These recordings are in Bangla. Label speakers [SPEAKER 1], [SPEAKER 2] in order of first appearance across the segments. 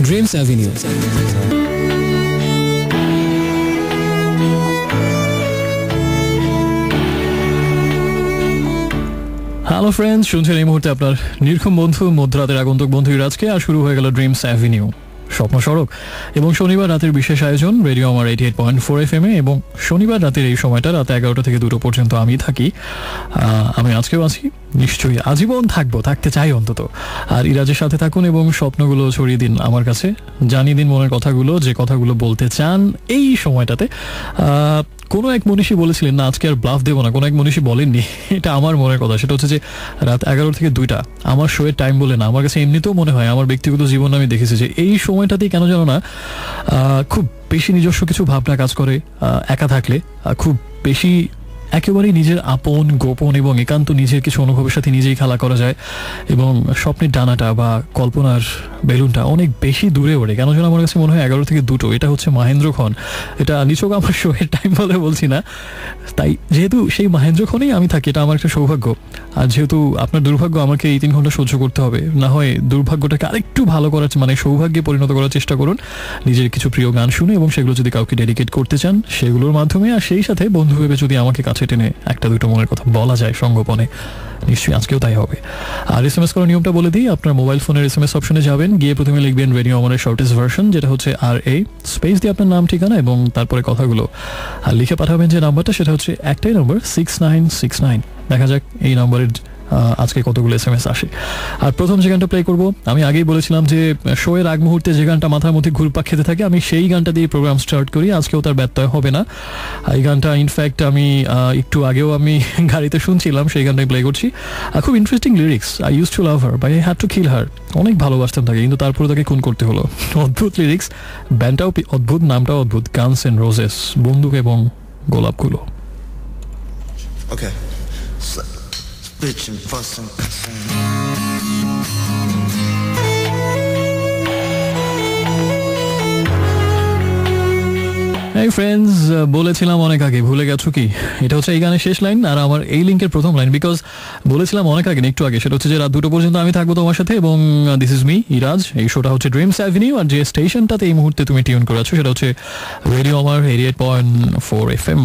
[SPEAKER 1] Dreams avenue. হ্যালো ফ্রেন্ডস, শুনছেন এই মুহূর্তে আপনার নির্ঘুম বন্ধু, মধ্যরাতের আগন্তুক বন্ধু ইরাজকে। আর শুরু হয়ে গেল ড্রিমস অ্যাভিনিউ, স্বপ্ন সড়ক, এবং শনিবার রাতের বিশেষ আয়োজন রেডিও আমার 88.4 FM এ। এবং শনিবার রাতের এই সময়টা রাত 11টা থেকে 2টো পর্যন্ত আমি থাকি। আমি আজকেও আছি, নিশ্চয়ই আজীবন থাকবো, থাকতে চাই অন্তত। আর ইরাজের সাথে থাকুন এবং স্বপ্নগুলো ছড়িয়ে দিন আমার কাছে, জানিয়ে দিন মনের কথাগুলো, যে কথাগুলো বলতে চান এই সময়টাতে। কোনো এক মনীষী বলেছিলেন, না আজকে আর ব্লাফ দেবো না, কোনো এক মনীষী বলেননি, এটা আমার মনের কথা। সেটা হচ্ছে যে রাত 11 থেকে 2টা আমার শোয়ের টাইম বলে না, আমার কাছে এমনিতেও মনে হয়, আমার ব্যক্তিগত জীবনে আমি দেখেছি যে এই সময়টাতেই কেন জানো না খুব বেশি নিজস্ব কিছু ভাবনা কাজ করে। একা থাকলে খুব বেশি একেবারেই নিজের আপন, গোপন এবং একান্ত নিজের কিছু অনুভবের সাথে নিজেই খেলা করা যায়, এবং স্বপ্নের ডানাটা বা কল্পনার বেলুনটা অনেক বেশি দূরে ওড়ে। কেন যেন আমার কাছে মনে হয় 11 থেকে 2টো, এটা হচ্ছে মহেন্দ্রক্ষণ। এটা নিছক আমার শোয়ের টাইম বলে বলছি না, তাই যেহেতু সেই মহেন্দ্রক্ষণেই আমি থাকি, এটা আমার একটা সৌভাগ্য। আর যেহেতু আপনার দুর্ভাগ্য, আমাকে এই 3 ঘন্টা সহ্য করতে হবে। না হয় দুর্ভাগ্যটাকে আরেকটু ভালো করার, মানে সৌভাগ্যে পরিণত করার চেষ্টা করুন, নিজের কিছু প্রিয় গান শুনে, এবং সেগুলো যদি কাউকে ডেডিকেট করতে চান সেগুলোর মাধ্যমে, আর সেই সাথে বন্ধু ভেবে যদি আমাকে কাছে টেনে একটা দুটো মনের কথা বলা যায় সঙ্গোপনে, নিশ্চয়ই আজকেও তাই হবে। আর SMS করার নিয়মটা বলে দিই, আপনার মোবাইল ফোনের SMS অপশনে যাবেন, গিয়ে প্রথমে লিখবেন রেডিও আমারের শর্টেস্ট ভার্সন, যেটা হচ্ছে RA স্পেস দিয়ে আপনার নাম, ঠিকানা এবং তারপরে কথাগুলো, আর লিখে পাঠাবেন যে নাম্বারটা, সেটা হচ্ছে একটাই নম্বর 6969। দেখা যাক এই নাম্বারের আজকে কতগুলো SMS আসে। আর প্রথম যে গানটা প্লে করবো, আমি আগেই বলেছিলাম যে শোয়ের আগ মুহূর্তে যে গানটা মাথার মধ্যে ঘুরপাক খেতে থাকে, আমি সেই গানটা দিয়ে প্রোগ্রাম স্টার্ট করি। আজকেও তার ব্যত্যয় হবে না। এই গানটা ইনফ্যাক্ট আমি একটু আগেও আমি গাড়িতে শুনছিলাম, সেই গানটাই প্লে করছি। খুব interesting lyrics. I use to love her but I had to kill her. অনেক ভালোবাসতাম তাকে, কিন্তু তারপরে তাকে খুন করতে হলো। অদ্ভুত লিরিক্স, ব্যান্ডটাও অদ্ভুত, নামটাও অদ্ভুত, গানস এন্ড রোজেস, বন্দুক এবং গোলাপগুলো।
[SPEAKER 2] Okay. Bitchin', bustin', cussin'.
[SPEAKER 1] এই ফ্রেন্ডস, বলেছিলাম অনেক আগে, ভুলে গেছো কি? এটা হচ্ছে এই গানের শেষ লাইন আর আমার এই লিঙ্কের প্রথম লাইন। বিকজ বলেছিলাম অনেক আগে, একটু আগে, সেটা হচ্ছে যে রাত 2টো পর্যন্ত আমি থাকবো তোমার সাথে, এবং দিস ইজ মি ইরাজ। এই শোটা হচ্ছে ড্রিমস অ্যাভিনিউ, আর যে স্টেশনটাতে এই মুহূর্তে তুমি টিউন করে আছো সেটা হচ্ছে রেডিও আমার 88.4 FM।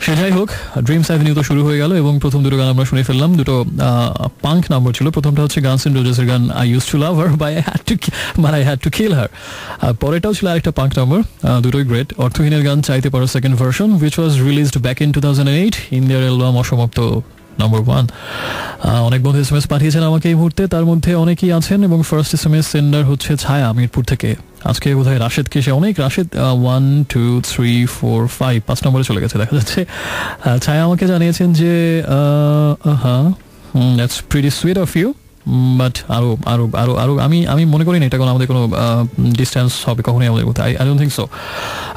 [SPEAKER 1] সে যাই হোক, ড্রিমস অ্যাভিনিউ তো শুরু হয়ে গেল, এবং প্রথম 2টো গান আমরা শুনে ফেললাম। 2টো পাঙ্ক নাম্বার ছিল। প্রথমটা হচ্ছে গানস এন্ড রোজেসের গান I use to love her by I had to kill her. আর পরেরটাও ছিল আরেকটা পাঙ্ক নাম্বার, দুটোই গ্রেট। অর্থহীনের গান চাইতে পারো second version, which was released back in 2008 in their album অসমাপ্ত নাম্বার 1। অনেক বন্ধু SMS পাঠিয়েছেন আমাকে এই মুহূর্তে, তার মধ্যে অনেকেই আছেন, এবং ফার্স্ট SMS সেন্ডার হচ্ছে ছায়া মিরপুর থেকে। আজকে বোধহয় রাশেদকে, সে অনেক রাশেদ 1 2 3 4 5 নম্বরে চলে গেছে দেখা যাচ্ছে। ছায়া আমাকে জানিয়েছেন যে that's pretty sweet of you, but আরো আরো আরো আরো আমি মনে করি না এটা আমাদের কোনো ডিস্টেন্স হবে কখনোই আমাদের মধ্যে। I don't think so.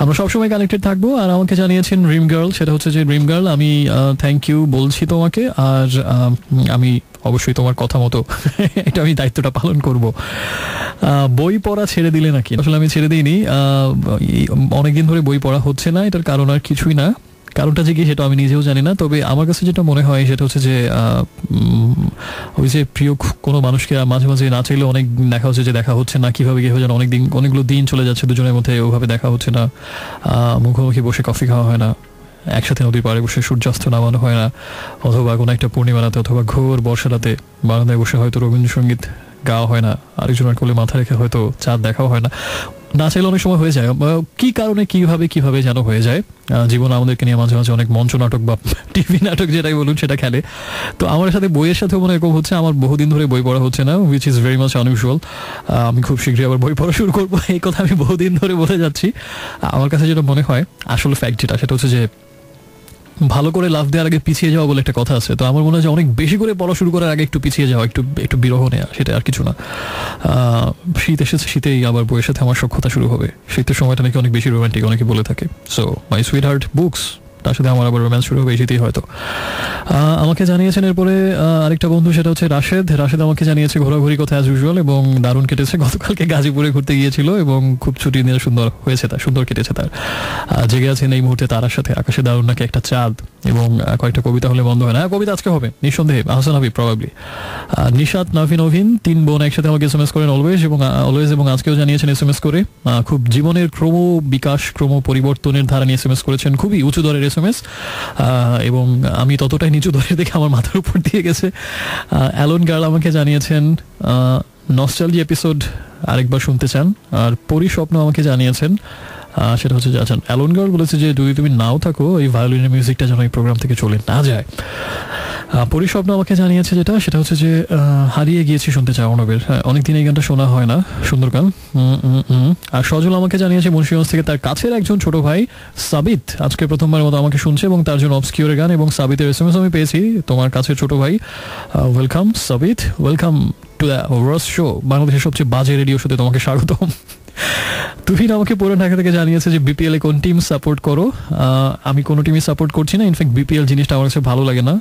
[SPEAKER 1] আমরা সবসময় কানেক্টেড থাকবো। আর আমাকে জানিয়েছেন ড্রিম গার্ল, সেটা হচ্ছে যে ড্রিম গার্ল, আমি থ্যাংক ইউ বলছি তোমাকে। আর আমি অবশ্যই তোমার কথা মতো এটা আমি দায়িত্বটা পালন করব। বই পড়া ছেড়ে দিলে নাকি? আসলে আমি ছেড়ে দিইনি, অনেকদিন ধরে বই পড়া হচ্ছে না। এটার কারণ আর কিছুই না, কারণটা যে কি সেটা আমি নিজেও জানি না। তবে আমার কাছে যেটা মনে হয় সেটা হচ্ছে যে ওই যে প্রিয় কোনো মানুষকে মাঝে মাঝে না চাইলে অনেক দেখা হচ্ছে যে দেখা হচ্ছে না, কীভাবে যেন অনেকগুলো দিন চলে যাচ্ছে দুজনের মধ্যে, ওভাবে দেখা হচ্ছে না, মুখোমুখি বসে কফি খাওয়া হয় না, একসাথে নদীর পাড়ে বসে সূর্যাস্ত নামানো হয় না, অথবা কোনো একটা পূর্ণিমা রাতে অথবা ঘোর বর্ষা রাতে বারান্দায় বসে হয়তো রবীন্দ্রসঙ্গীত গাওয়া হয় না, আরেকজনের কোলে মাথা রেখে হয়তো চাঁদ দেখাও হয় না। না চাইলে অনেক সময় হয়ে যায়, কি কারণে কিভাবে যেন হয়ে যায়। জীবন আমাদেরকে নিয়ে মাঝে মাঝে অনেক মঞ্চ নাটক বা টিভি নাটক যেটাই বলুন সেটা খেলে। তো আমার সাথে বইয়ের সাথেও মনে এরকম হচ্ছে, আমার বহুদিন ধরে বই পড়া হচ্ছে না, which is very much unusual. আমি খুব শীঘ্রই আবার বই পড়া শুরু করবো, এই কথা আমি বহুদিন ধরে বলে যাচ্ছি। আমার কাছে যেটা মনে হয় আসলে ফ্যাক্ট যেটা, সেটা হচ্ছে যে ভালো করে লাভ দেওয়ার আগে পিছিয়ে যাওয়া বলে একটা কথা আছে। তো আমার মনে হয় যে অনেক বেশি করে পড়া শুরু করার আগে একটু পিছিয়ে যাওয়া, একটু বিরহ নেওয়া, সেটা আর কিছু না। শীত এসেছে, শীতেই আবার বইয়ের সাথে আমার সখ্যতা শুরু হবে। শীতের সময়টা নাকি অনেক বেশি রোমান্টিক, অনেকে বলে থাকে। So my sweet heart books, তার সাথে আমার আবার রোম্যান্স শুরু হবে এই শীতেই হয়তো। আমাকে জানিয়েছেন এরপরে আরেকটা বন্ধু, সেটা হচ্ছে রাশেদ আমাকে জানিয়েছে ঘোরাঘুরি কথা অ্যাজ ইউজুয়াল এবং দারুণ কেটেছে। গতকালকে গাজীপুরে ঘুরতে গিয়েছিল এবং খুব ছুটি নিয়ে সুন্দর কেটেছে তার। জেগে আছেন এই মুহূর্তে তারার সাথে, আকাশে দারুণ নাকি একটা চাঁদ, এবং কয়েকটা কবিতা হলে বন্ধ হয় না। কবিতা আজকে হবে নিঃসন্দেহে, আহসান হাবিব প্রবাবলি। নিশাত, নভিন 3 বোন একসাথে আমাকে SMS করেন অলওয়েজ এবং আজকেও জানিয়েছেন SMS করে। খুব জীবনের ক্রম বিকাশ, ক্রম পরিবর্তনের ধারা নিয়ে SMS করেছেন, খুবই উঁচু দরের SMS, এবং আমি ততটাই নিচু দরের দেখে আমার মাথার উপর দিয়ে গেছে। অ্যালন গার্ল আমাকে জানিয়েছেন নস্টালজি এপিসোড আরেকবার শুনতে চান। আর পরিস্বপ্ন আমাকে জানিয়েছেন সেটা হচ্ছে যাচ্ছেন অ্যালন গার্ল বলেছে যে যদি তুমি নাও থাকো এই ভায়োলিনের মিউজিকটা যেন এই প্রোগ্রাম থেকে চলে না যায়। পরিস্বপ্ন আমাকে জানিয়েছে সেটা হচ্ছে যে হারিয়ে গিয়েছি শুনতে চাই অর্ণবের। অনেকদিন এই গানটা শোনা হয় না, সুন্দর গান। আর সজল আমাকে জানিয়েছে মুন্সিগঞ্জ থেকে তার কাছের একজন ছোট ভাই সাবিত আজকে প্রথমবার মতো আমাকে শুনছে এবং তার জন্য অবস্কিউরের গান এবং সাবিতের SMS আমি পেয়েছি। তোমার কাছের ছোট ভাই, welcome Sabit, welcome to the roast show, বাংলাদেশের সবচেয়ে বাজে রেডিও শোতে তোমাকে স্বাগতম। তুহিন আমাকে পুরো ঢাকা থেকে জানিয়েছে যে বিপিএল এ কোন টিম সাপোর্ট করো। আমি কোনো টিমই সাপোর্ট করছি না, ইনফ্যাক্ট বিপিএল জিনিসটা আমার কাছে ভালো লাগে না।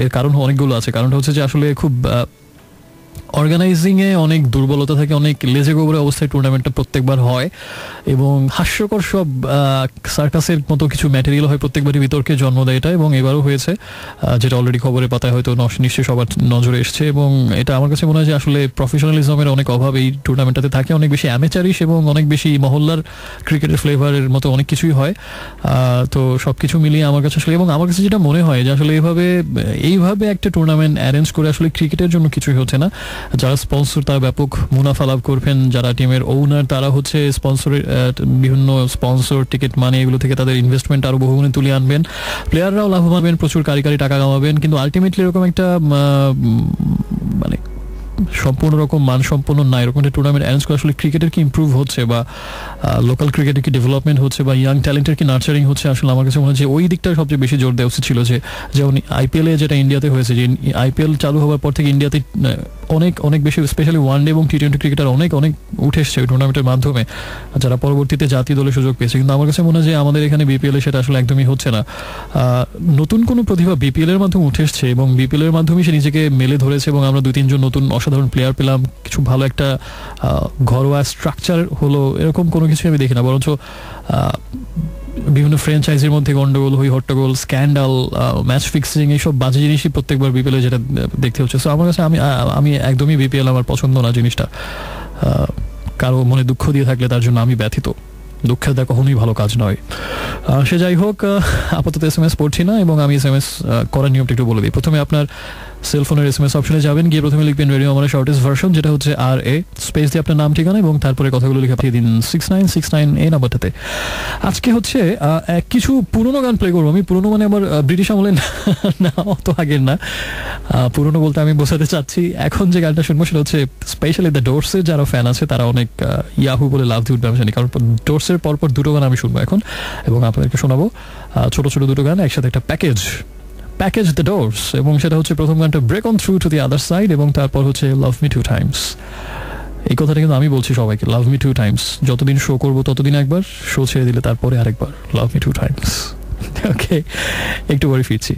[SPEAKER 1] এর কারণ অনেকগুলো আছে। কারণটা হচ্ছে যে আসলে খুব অর্গানাইজিংয়ে অনেক দুর্বলতা থাকে, অনেক লেজে গোবরে অবস্থায় টুর্নামেন্টটা প্রত্যেকবার হয় এবং হাস্যকর সব সার্কাসের মতো কিছু ম্যাটেরিয়াল হয় প্রত্যেকবারই বিতর্কে জন্ম দেয় এটা, এবং এবারও হয়েছে, যেটা অলরেডি খবরের পাতায় হয়তো নিশ্চয়ই সবার নজরে এসছে। এবং এটা আমার কাছে মনে হয় যে আসলে প্রফেশনালিজমের অনেক অভাব এই টুর্নামেন্টটাতে থাকে, অনেক বেশি অ্যামেচারিশ এবং অনেক বেশি মহল্লার ক্রিকেটের ফ্লেভারের মতো অনেক কিছুই হয়। তো সব কিছু মিলিয়ে আমার কাছে আসলে, এবং আমার কাছে যেটা মনে হয় যে আসলে এইভাবে একটা টুর্নামেন্ট অ্যারেঞ্জ করে আসলে ক্রিকেটের জন্য কিছুই হচ্ছে না। যারা স্পন্সর তারা ব্যাপক মুনাফা লাভ করবেন, যারা টিমের ওনার তারা হচ্ছে স্পন্সরের বিভিন্ন স্পন্সর টিকিট মানি এগুলো থেকে তাদের ইনভেস্টমেন্ট আরো বহুগুণে তুলে আনবেন, প্লেয়াররাও লাভবান হবেন, প্রচুর কারিগরি টাকা কামাবেন, কিন্তু আলটিমেটলি এরকম একটা মানে সম্পূর্ণ রকম মানসম্পন্ন না এরকম একটা টুর্নামেন্ট অ্যারেঞ্জ করে আসলে ক্রিকেটের কি ইম্প্রুভ হচ্ছে বা লোকাল ক্রিকেটের কি ডেভেলপমেন্ট হচ্ছে বা ইয়াং ট্যালেন্টের কি নার্চারিং হচ্ছে, আসলে আমার কাছে মনে হয় যে ওই দিকটা সবচেয়ে বেশি জোর দেওয়া উচিত ছিল। যেমন IPL-এ যেটা ইন্ডিয়াতে হয়েছে, যে IPL চালু হওয়ার পর থেকে ইন্ডিয়াতে অনেক বেশি স্পেশালি ওয়ানডে এবং T20 ক্রিকেটার অনেক উঠে এসছে ওই টুর্নামেন্টের মাধ্যমে, যারা পরবর্তীতে জাতীয় দলে সুযোগ পেয়েছে। কিন্তু আমার কাছে মনে হয় যে আমাদের এখানে BPL-এ সেটা আসলে একদমই হচ্ছে না। নতুন কোনো প্রতিভা BPL-এর মাধ্যমে উঠে এসছে এবং BPL-এর মাধ্যমে সে নিজেকে মেলে ধরেছে এবং আমরা 2-3 জন নতুন অসাধারণ প্লেয়ার পেলাম, কিছু ভালো একটা ঘরোয়া স্ট্রাকচার হলো, এরকম কোনো কিছু আমি দেখি না। বরঞ্চ বিভিন্ন ফ্র্যাঞ্চাইজির মধ্যে গন্ডগোল, হট্টগোল, স্ক্যান্ডাল, ম্যাচ ফিক্সিং, এইসব বাজে জিনিসই প্রত্যেকবার BPL-এ যেটা দেখতে হচ্ছে। সো আমার কাছে আমি একদমই BPL আমার পছন্দ না জিনিসটা। কারো মনে দুঃখ দিয়ে থাকলে তার জন্য আমি ব্যথিত। দুঃখের দেওয়া কখনোই ভালো কাজ নয়। সে যাই হোক, আপাতত SMS পড়ছি না এবং আমি SMS করার নিয়মটা একটু বলে দিই। প্রথমে আপনার সেলফোনের SMS অপশনে যাবেন, গিয়ে প্রথমে লিখবেন রেডিও আমার শর্টেস্ট ভার্সন, যেটা হচ্ছে RA স্পেস দিয়ে আপনার নাম ঠিকানা এবং তারপরে কথাগুলো লিখে পাঠিয়ে দিন 6969 এই নাম্বারটাতে। আজকে হচ্ছে কিছু পুরোনো গান প্লে করবো আমি। পুরোনো মানে আমার ব্রিটিশ আমলের না, অত আগের না। পুরোনো বলতে আমি বোঝাতে চাচ্ছি এখন যে গানটা শুনবো সেটা হচ্ছে স্পেশালি দ্য ডোরসের যারা ফ্যান আছে তারা অনেক ইয়াহু বলে লাভ দিয়ে উঠবে আমি জানি, কারণ ডোরসের পরপর দুটো গান আমি শুনবো এখন এবং আপনাদেরকে শোনাবো ছোট ছোট দুটো গান একসাথে, একটা প্যাকেজ দ্য ডোরস, এবং সেটা হচ্ছে প্রথম গানটা break on through to the other side এবং তারপর হচ্ছে লাভ মি টু টাইমস। এই কথাটা কিন্তু আমি বলছি সবাইকে, লাভ মি টু টাইমস। যতদিন শো করবো ততদিন একবার, শো ছেড়ে দিলে তারপরে আরেকবার, লাভ মি টু টাইমস। ওকে, একটু পরে ফিরছি।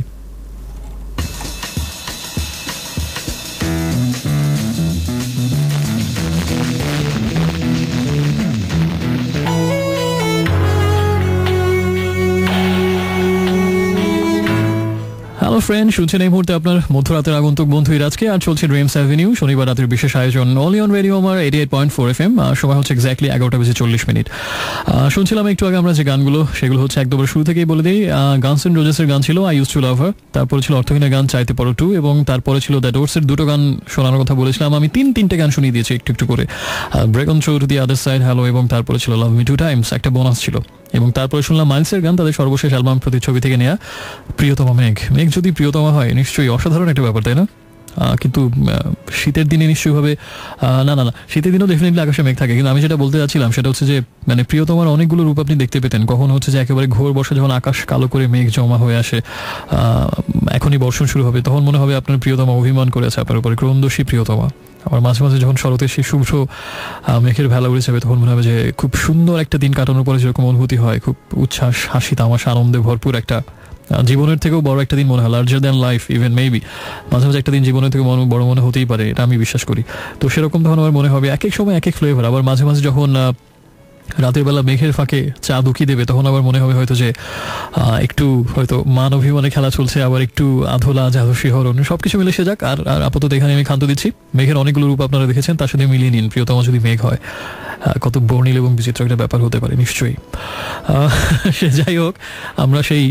[SPEAKER 1] হ্যালো ফ্রেন্ড, শুনছেন এই মুহূর্তে আপনার মধ্যরাতের আগন্তুক বন্ধু ইরাজকে, আর চলছে ড্রিমস অ্যাভিনিউ শনিবার রাতের বিশেষ আয়োজন অনলি অন রেডিও আমার 88.4 FM। সময় হচ্ছে এক্স্যাক্টলি 11:40 শুনছিলাম একটু আগে আমরা যে গানগুলো, সেগুলো হচ্ছে একদম শুরু থেকেই বলে দিই। গানস এন্ড রোজেসের গান ছিল আই ইউজ টু লাভ হার, তারপরে ছিল অর্থহীনের গান চাইতে পারো 2, এবং তারপরে ছিল দ্য ডোরসের দুটো গান শোনানোর কথা বলেছিলাম আমি। তিনটে গান শুনিয়ে দিয়েছি একটু করে, break on through to the other side, hello, এবং তারপরে ছিল লাভ মি টু টাইমস, একটা বোনাস ছিল। এবং তারপরে শুনলাম মাইলসের গান, তাদের সর্বশেষ অ্যালবাম প্রতিচ্ছবি থেকে নেওয়া প্রিয়তমা মেঘ। যদি প্রিয়তমা হয় নিশ্চয়ই অসাধারণ একটা ব্যাপার, তাই না? কিন্তু শীতের দিনে নিশ্চয়ই হবে না, শীতের দিনেও ডেফিনেটলি আকাশে মেঘ থাকে। কিন্তু আমি যেটা বলতে চাচ্ছিলাম সেটা হচ্ছে যে মানে প্রিয়তমার অনেকগুলো রূপ আপনি দেখতে পেতেন। কখনো হচ্ছে যে একেবারে ঘোর বর্ষা, যখন আকাশ কালো করে মেঘ জমা হয়ে আসে, এখনই বর্ষণ শুরু হবে, তখন মনে হবে আপনার প্রিয়তমা অভিমান করেছে আপনার উপরে, ক্রন্দশী প্রিয়তমা। আবার মাঝে মাঝে যখন শরতের সেই শুভ্র মেঘের ভেলা উড়ে যাবে, তখন মনে হবে যে খুব সুন্দর একটা দিন কাটানোর পরে যেরকম অনুভূতি হয়, খুব উচ্ছ্বাস, হাসি, তামাশা, আনন্দে ভরপুর একটা জীবনের থেকেও বড় একটা দিন মনে হয়, larger than life even maybe মাঝে মাঝে একটা দিন জীবনের থেকে বড় মনে হতেই পারে, এটা আমি বিশ্বাস করি। তো সেরকম তখন আমার মনে হবে এক এক সময় এক এক ফ্লেভার। আবার মাঝে মাঝে যখন রাতের বেলা মেঘের ফাঁকে চাঁদ উকি দেবে তখন আবার মনে হবে হয়তো যে একটু হয়তো মান অভিমানে খেলা চলছে, আবার একটু আধোলা জাদু শিহরণ, সবকিছু মিলে সে যাক। আর আপাতত এখানে আমি ক্ষান্ত দিচ্ছি। মেঘের অনেকগুলো রূপ আপনারা দেখেছেন, তার সাথে মিলিয়ে নিন প্রিয়তমা যদি মেঘ হয়, কত বর্ণিল এবং বিচিত্র একটা ব্যাপার হতে পারে নিশ্চয়ই। সে যাই হোক, আমরা সেই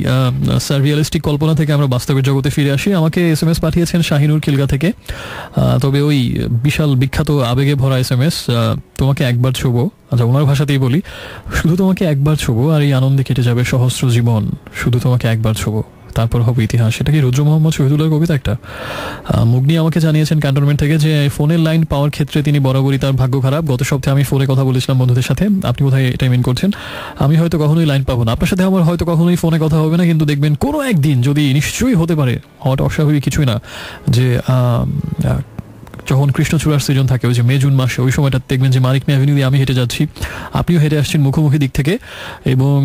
[SPEAKER 1] সাররিয়ালিস্টিক কল্পনা থেকে আমরা বাস্তবের জগতে ফিরে আসি। আমাকে SMS পাঠিয়েছেন শাহিনুর খিলগা থেকে, তবে ওই বিশাল বিখ্যাত আবেগে ভরা SMS, তোমাকে একবার ছোবো, আচ্ছা ওনার ভাষাতেই বলি, শুধু তোমাকে একবার ছোবো আর এই আনন্দে কেটে যাবে সহস্র জীবন, শুধু তোমাকে একবার ছোবো তারপর হবে ইতিহাস। এটা কি রুদ্র মোহাম্মদ শহীদুল্লাহর কবিতা একটা? মুগনি আমাকে জানিয়েছেন ক্যান্টনমেন্ট থেকে যে ফোনের লাইন পাওয়ার ক্ষেত্রে তিনি বরাবরই তার ভাগ্য খারাপ। গত সপ্তাহে আমি ফোনে কথা বলেছিলাম বন্ধুদের সাথে, আপনি কোথায় এটা মিন করছেন? আমি হয়তো কখনোই লাইন পাবো না, আপনার সাথে আমার হয়তো কখনোই ফোনে কথা হবে না, কিন্তু দেখবেন কোনো একদিন যদি, নিশ্চয়ই হতে পারে, হওয়াটা অস্বাভাবিক কিছুই না, যে যখন কৃষ্ণচূড়ার সিজন থাকে ওই যে মে জুন মাসে, ওই সময়টা দেখবেন যে মানিক অ্যাভিনিউ দিয়ে আমি হেঁটে যাচ্ছি, আপনিও হেঁটে আসছেন মুখোমুখি দিক থেকে, এবং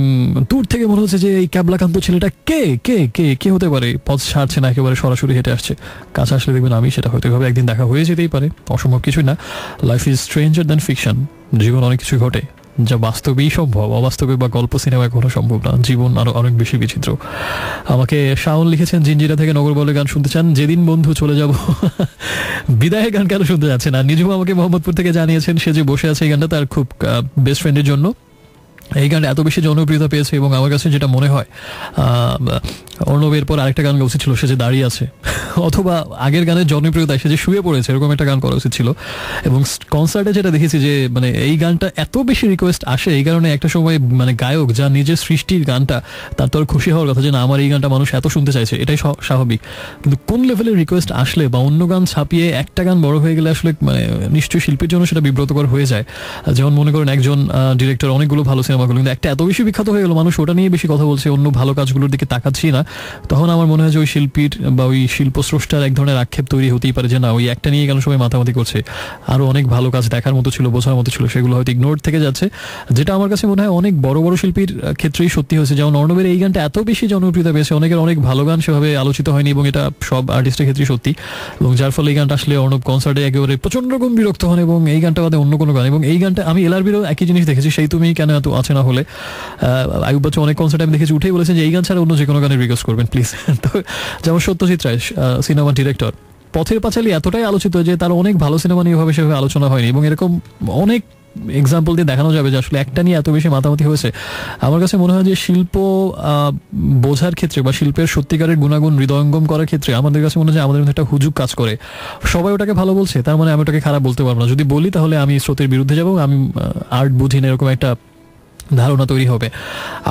[SPEAKER 1] দূর থেকে মনে হচ্ছে যে এই ক্যাবলাকান্ত ছেলেটা কে কে কে কে হতে পারে, পথ ছাড়ছে না, একেবারে সরাসরি হেঁটে আসছে। কাছে আসলে দেখবেন আমি, সেটা হয়তো এভাবে একদিন দেখা হয়ে যেতেই পারে, অসম্ভব কিছুই না। Life is stranger than fiction, জীবন অনেক কিছুই ঘটে যা বাস্তবেই সম্ভব, অবাস্তবে বা গল্প সিনেমায় কোনো সম্ভব না। জীবন আরো অনেক বেশি বিচিত্র। আমাকে শাওন লিখেছেন জিঞ্জিরা থেকে, নগর বলে গান শুনতে চান, যেদিন বন্ধু চলে যাব। বিদায়ের গান কেন শুনতে যাচ্ছে না? নিজেও আমাকে মোহাম্মদপুর থেকে জানিয়েছেন সে যে বসে আছে এই গানটা তার খুব বেস্ট ফ্রেন্ডের জন্য। এই গানটা এত বেশি জনপ্রিয়তা পেয়েছে এবং আমার কাছে যেটা মনে হয় অর্ণবের পর আরেকটা গান উচিত ছিল, সে যে দাঁড়িয়ে আছে, অথবা আগের গানের জনপ্রিয়তায় সে যে শুয়ে পড়েছে, এরকম একটা গান করা উচিত ছিল। এবং কনসার্টে যেটা দেখেছি যে মানে এই গানটা এত বেশি রিকোয়েস্ট আসে, এই কারণে একটা সময় মানে গায়ক যা নিজের সৃষ্টির গানটা, তার তো আর খুশি হওয়ার কথা যে না আমার এই গানটা মানুষ এত শুনতে চাইছে, এটাই স্বাভাবিক। কিন্তু কোন লেভেলের রিকোয়েস্ট আসলে বা অন্য গান ছাপিয়ে একটা গান বড় হয়ে গেলে আসলে মানে নিশ্চয়ই শিল্পীর জন্য সেটা বিব্রতকর হয়ে যায়। যেমন মনে করেন একজন ডিরেক্টর অনেকগুলো ভালো সিনেমা করলো, কিন্তু একটা এত বেশি বিখ্যাত হয়ে গেল, মানুষ ওটা নিয়ে বেশি কথা বলছে, অন্য ভালো কাজগুলোর দিকে তাকাচ্ছি না, তখন আমার মনে হয় যে ওই শিল্পীর বা ওই শিল্প স্রষ্টার এক ধরনের আক্ষেপ তৈরি হতেই পারে যে না ওই একটা নিয়ে কেন সবাই মাতামাতি করছে, আরো অনেক ভালো কাজ দেখার মতো ছিল, বোঝার মতো ছিল, সেগুলো হয়তো ইগনোর থেকে যাচ্ছে, যেটা আমার কাছে মনে হয় অনেক বড় বড় শিল্পীর ক্ষেত্রেই সত্যি হয়েছে। যেমন অর্ণবের এই গানটা এত বেশি জনপ্রিয়তা পেয়েছে, অনেকের অনেক ভালো গান সেভাবে আলোচিত হয়নি, এবং এটা সব আর্টিস্টের ক্ষেত্রেই সত্যি, এবং যার ফলে এই গানটা আসলে অর্ণব কনসার্টে একেবারে প্রচন্ড রকম বিরক্ত হন, এবং এই গানটা বাদে অন্য কোনো গান, এবং এই গানটা আমি এলআরবিরও একই জিনিস দেখেছি, সেই তুমি কেন এত আছে না হলে, আয়ুব বাচ্চু অনেক কনসার্টে আমি দেখেছি উঠেই বলেছেন যে এই গান ছাড়া অন্য যে কোনো গানের রিকোয়েস্ট করবেন প্লিজ। তো যেমন সত্যজিৎ রায় সিনেমা ডিরেক্টর, পথের পাঁচালী এতটাই আলোচিত যে তার অনেক ভালো সিনেমা নিয়ে ভাবে সেভাবে আলোচনা হয়নি, এবং এরকম অনেক এক্সাম্পল দিয়ে দেখানো যাবে যে আসলে একটা নিয়ে এত বেশি মাতামাতি হয়েছে। আমার কাছে মনে হয় যে শিল্প বোঝার ক্ষেত্রে বা শিল্পের সত্যিকারের গুণাগুণ হৃদয়ঙ্গম করার ক্ষেত্রে আমাদের কাছে মনে হয় যে আমাদের মধ্যে একটা হুজুগ কাজ করে, সবাই ওটাকে ভালো বলছে তার মানে আমি ওটাকে খারাপ বলতে পারবো না, যদি বলি তাহলে আমি স্রোতের বিরুদ্ধে যাবো, আমি আর্ট বুঝি না, এরকম একটা ধারণা তৈরি হবে।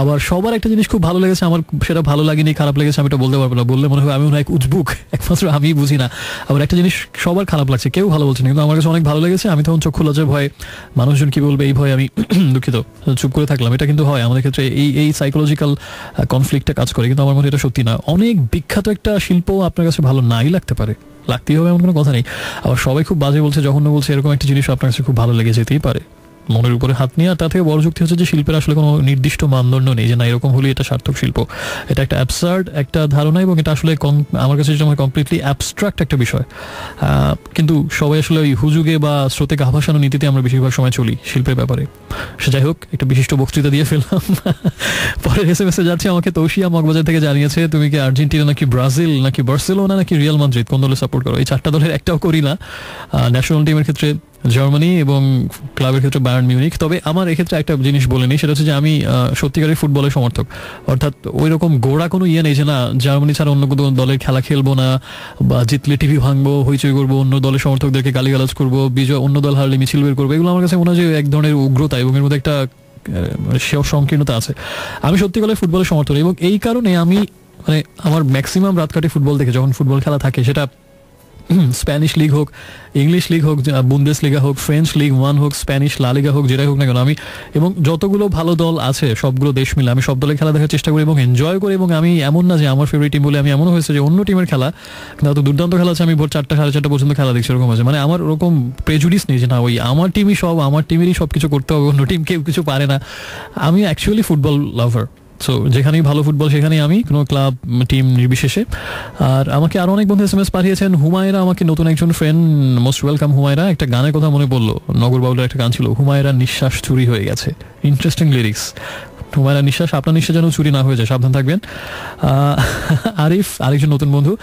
[SPEAKER 1] আবার সবার একটা জিনিস খুব ভালো লেগেছে, আমার সেটা ভালো লাগেনি, খারাপ লেগেছে, আমি এটা বলতে পারবো না, বললে মনে হয় আমি অনেক উজবুক, একমাত্র আমি বুঝি না। আবার একটা জিনিস সবার খারাপ লাগছে, কেউ ভালো বলছে না, কিন্তু আমার কাছে অনেক ভালো লেগেছে, আমি তখন চক্ষু লজ্জার ভয়, মানুষজন কি বলবে এই ভয় আমি দুঃখিত চুপ করে থাকলাম। এটা কিন্তু হয় আমাদের ক্ষেত্রে, এই সাইকোলজিক্যাল কনফ্লিক্টটা কাজ করে, কিন্তু আমার মনে এটা সত্যি না। অনেক বিখ্যাত একটা শিল্প আপনার কাছে ভালো নাই লাগতে পারে, লাগতেই হবে এমন কোনো কথা নেই। আবার সবাই খুব বাজে বলছে, জঘন্য বলছে, এরকম একটা জিনিস আপনার কাছে খুব ভালো লেগে যেতেই পারে, মনের উপরে হাত নিয়ে। আর তার থেকে বড় যুক্তি হচ্ছে যে শিল্পের আসলে কোনো নির্দিষ্ট মানদণ্ড নেই যে না এরকম হলে এটা সার্থক শিল্প, এটা একটা অ্যাবসার্ড একটা ধারণা, এবং এটা আসলে আমার কাছে যেটা কমপ্লিটলি অ্যাবস্ট্রাক্ট একটা বিষয়। কিন্তু সবাই আসলে ওই হুজুগে বা স্রোতে গা ভাসানো নীতিতে আমরা বেশিরভাগ সময় চলি শিল্পের ব্যাপারে। সে যাই হোক, একটা বিশিষ্ট বক্তৃতা দিয়ে ফেললাম। পরের SMS এ যাচ্ছে, আমাকে তৌসিয়া মগবাজার থেকে জানিয়েছে তুমি কি আর্জেন্টিনা নাকি ব্রাজিল নাকি বার্সেলোনা নাকি রিয়াল মাদ্রিদ কোন দলে সাপোর্ট করো? এই চারটা দলের একটাও করি না। ন্যাশনাল টিমের ক্ষেত্রে জার্মানি এবং ক্লাবের ক্ষেত্রে বায়ার্ন মিউনিখ। তবে আমার এক্ষেত্রে একটা জিনিস বলে নিই, সেটা হচ্ছে যে আমি সত্যিকারের ফুটবলের সমর্থক, অর্থাৎ ওই রকম গোড়া কোনো ইয়ে নেই যে না জার্মানি ছাড়া অন্য কোনো দলের খেলা খেলবো না, বা জিতলে টিভি ভাঙবো, হইচই করবো, অন্য দলের সমর্থকদেরকে গালিগালাজ করবো, বিজয় অন্য দল হারলে মিছিল বের করবো। এগুলো আমার কাছে মনে হয় যে এক ধরনের উগ্রতা, এবং এর মধ্যে একটা সংকীর্ণতা আছে। আমি সত্যিকারের ফুটবলের সমর্থক, এবং এই কারণে আমি মানে আমার ম্যাক্সিমাম রাত কাটে ফুটবল দেখে, যখন ফুটবল খেলা থাকে, সেটা স্প্যানিশ লিগ হোক, ইংলিশ লিগ হোক, বুন্দেস লিগা হোক, ফ্রেঞ্চ লিগ ওয়ান হোক, স্প্যানিশ লা লিগা হোক, যেটাই হোক না কেন, আমি এবং যতগুলো ভালো দল আছে সবগুলো দেশ মিলে আমি সব দলের খেলা দেখার চেষ্টা করি এবং এনজয় করি। এবং আমি এমন না যে আমার ফেভারিট টিম বলে আমি এমনও হয়েছে যে অন্য টিমের খেলা কিন্তু দুর্দান্ত খেলা আছে, আমি ভোর 4টা 4:30 পর্যন্ত খেলা দেখছি, এরকম আছে। মানে আমার ওরকম প্রেজুডিস নেই যে না ওই আমার টিমই সব, আমার টিমেরই সব কিছু করতে হবে, অন্য টিম কেউ কিছু পারে না। আমি অ্যাকচুয়ালি ফুটবল লাভার, সো যেখানেই ভালো ফুটবল সেখানেই আমি, কোনো ক্লাব টিম নির্বিশেষে। আর আমাকে আরও অনেক বন্ধু SMS পাঠিয়েছেন। হুমায়রা আমাকে নতুন একজন ফ্রেন্ড, মোস্ট ওয়েলকাম হুমায়রা। একটা গানের কথা মনে পড়লো, নগর বাউলের একটা গান ছিল, হুমায়রা নিঃশ্বাস চুরি হয়ে গেছে। Interesting lyrics. হুমায়রা নিঃশ্বাস, আপনার নিঃশ্বাস যেন চুরি না হয়ে যায়, সাবধান থাকবেন। আরিফ আরেকজন নতুন বন্ধু,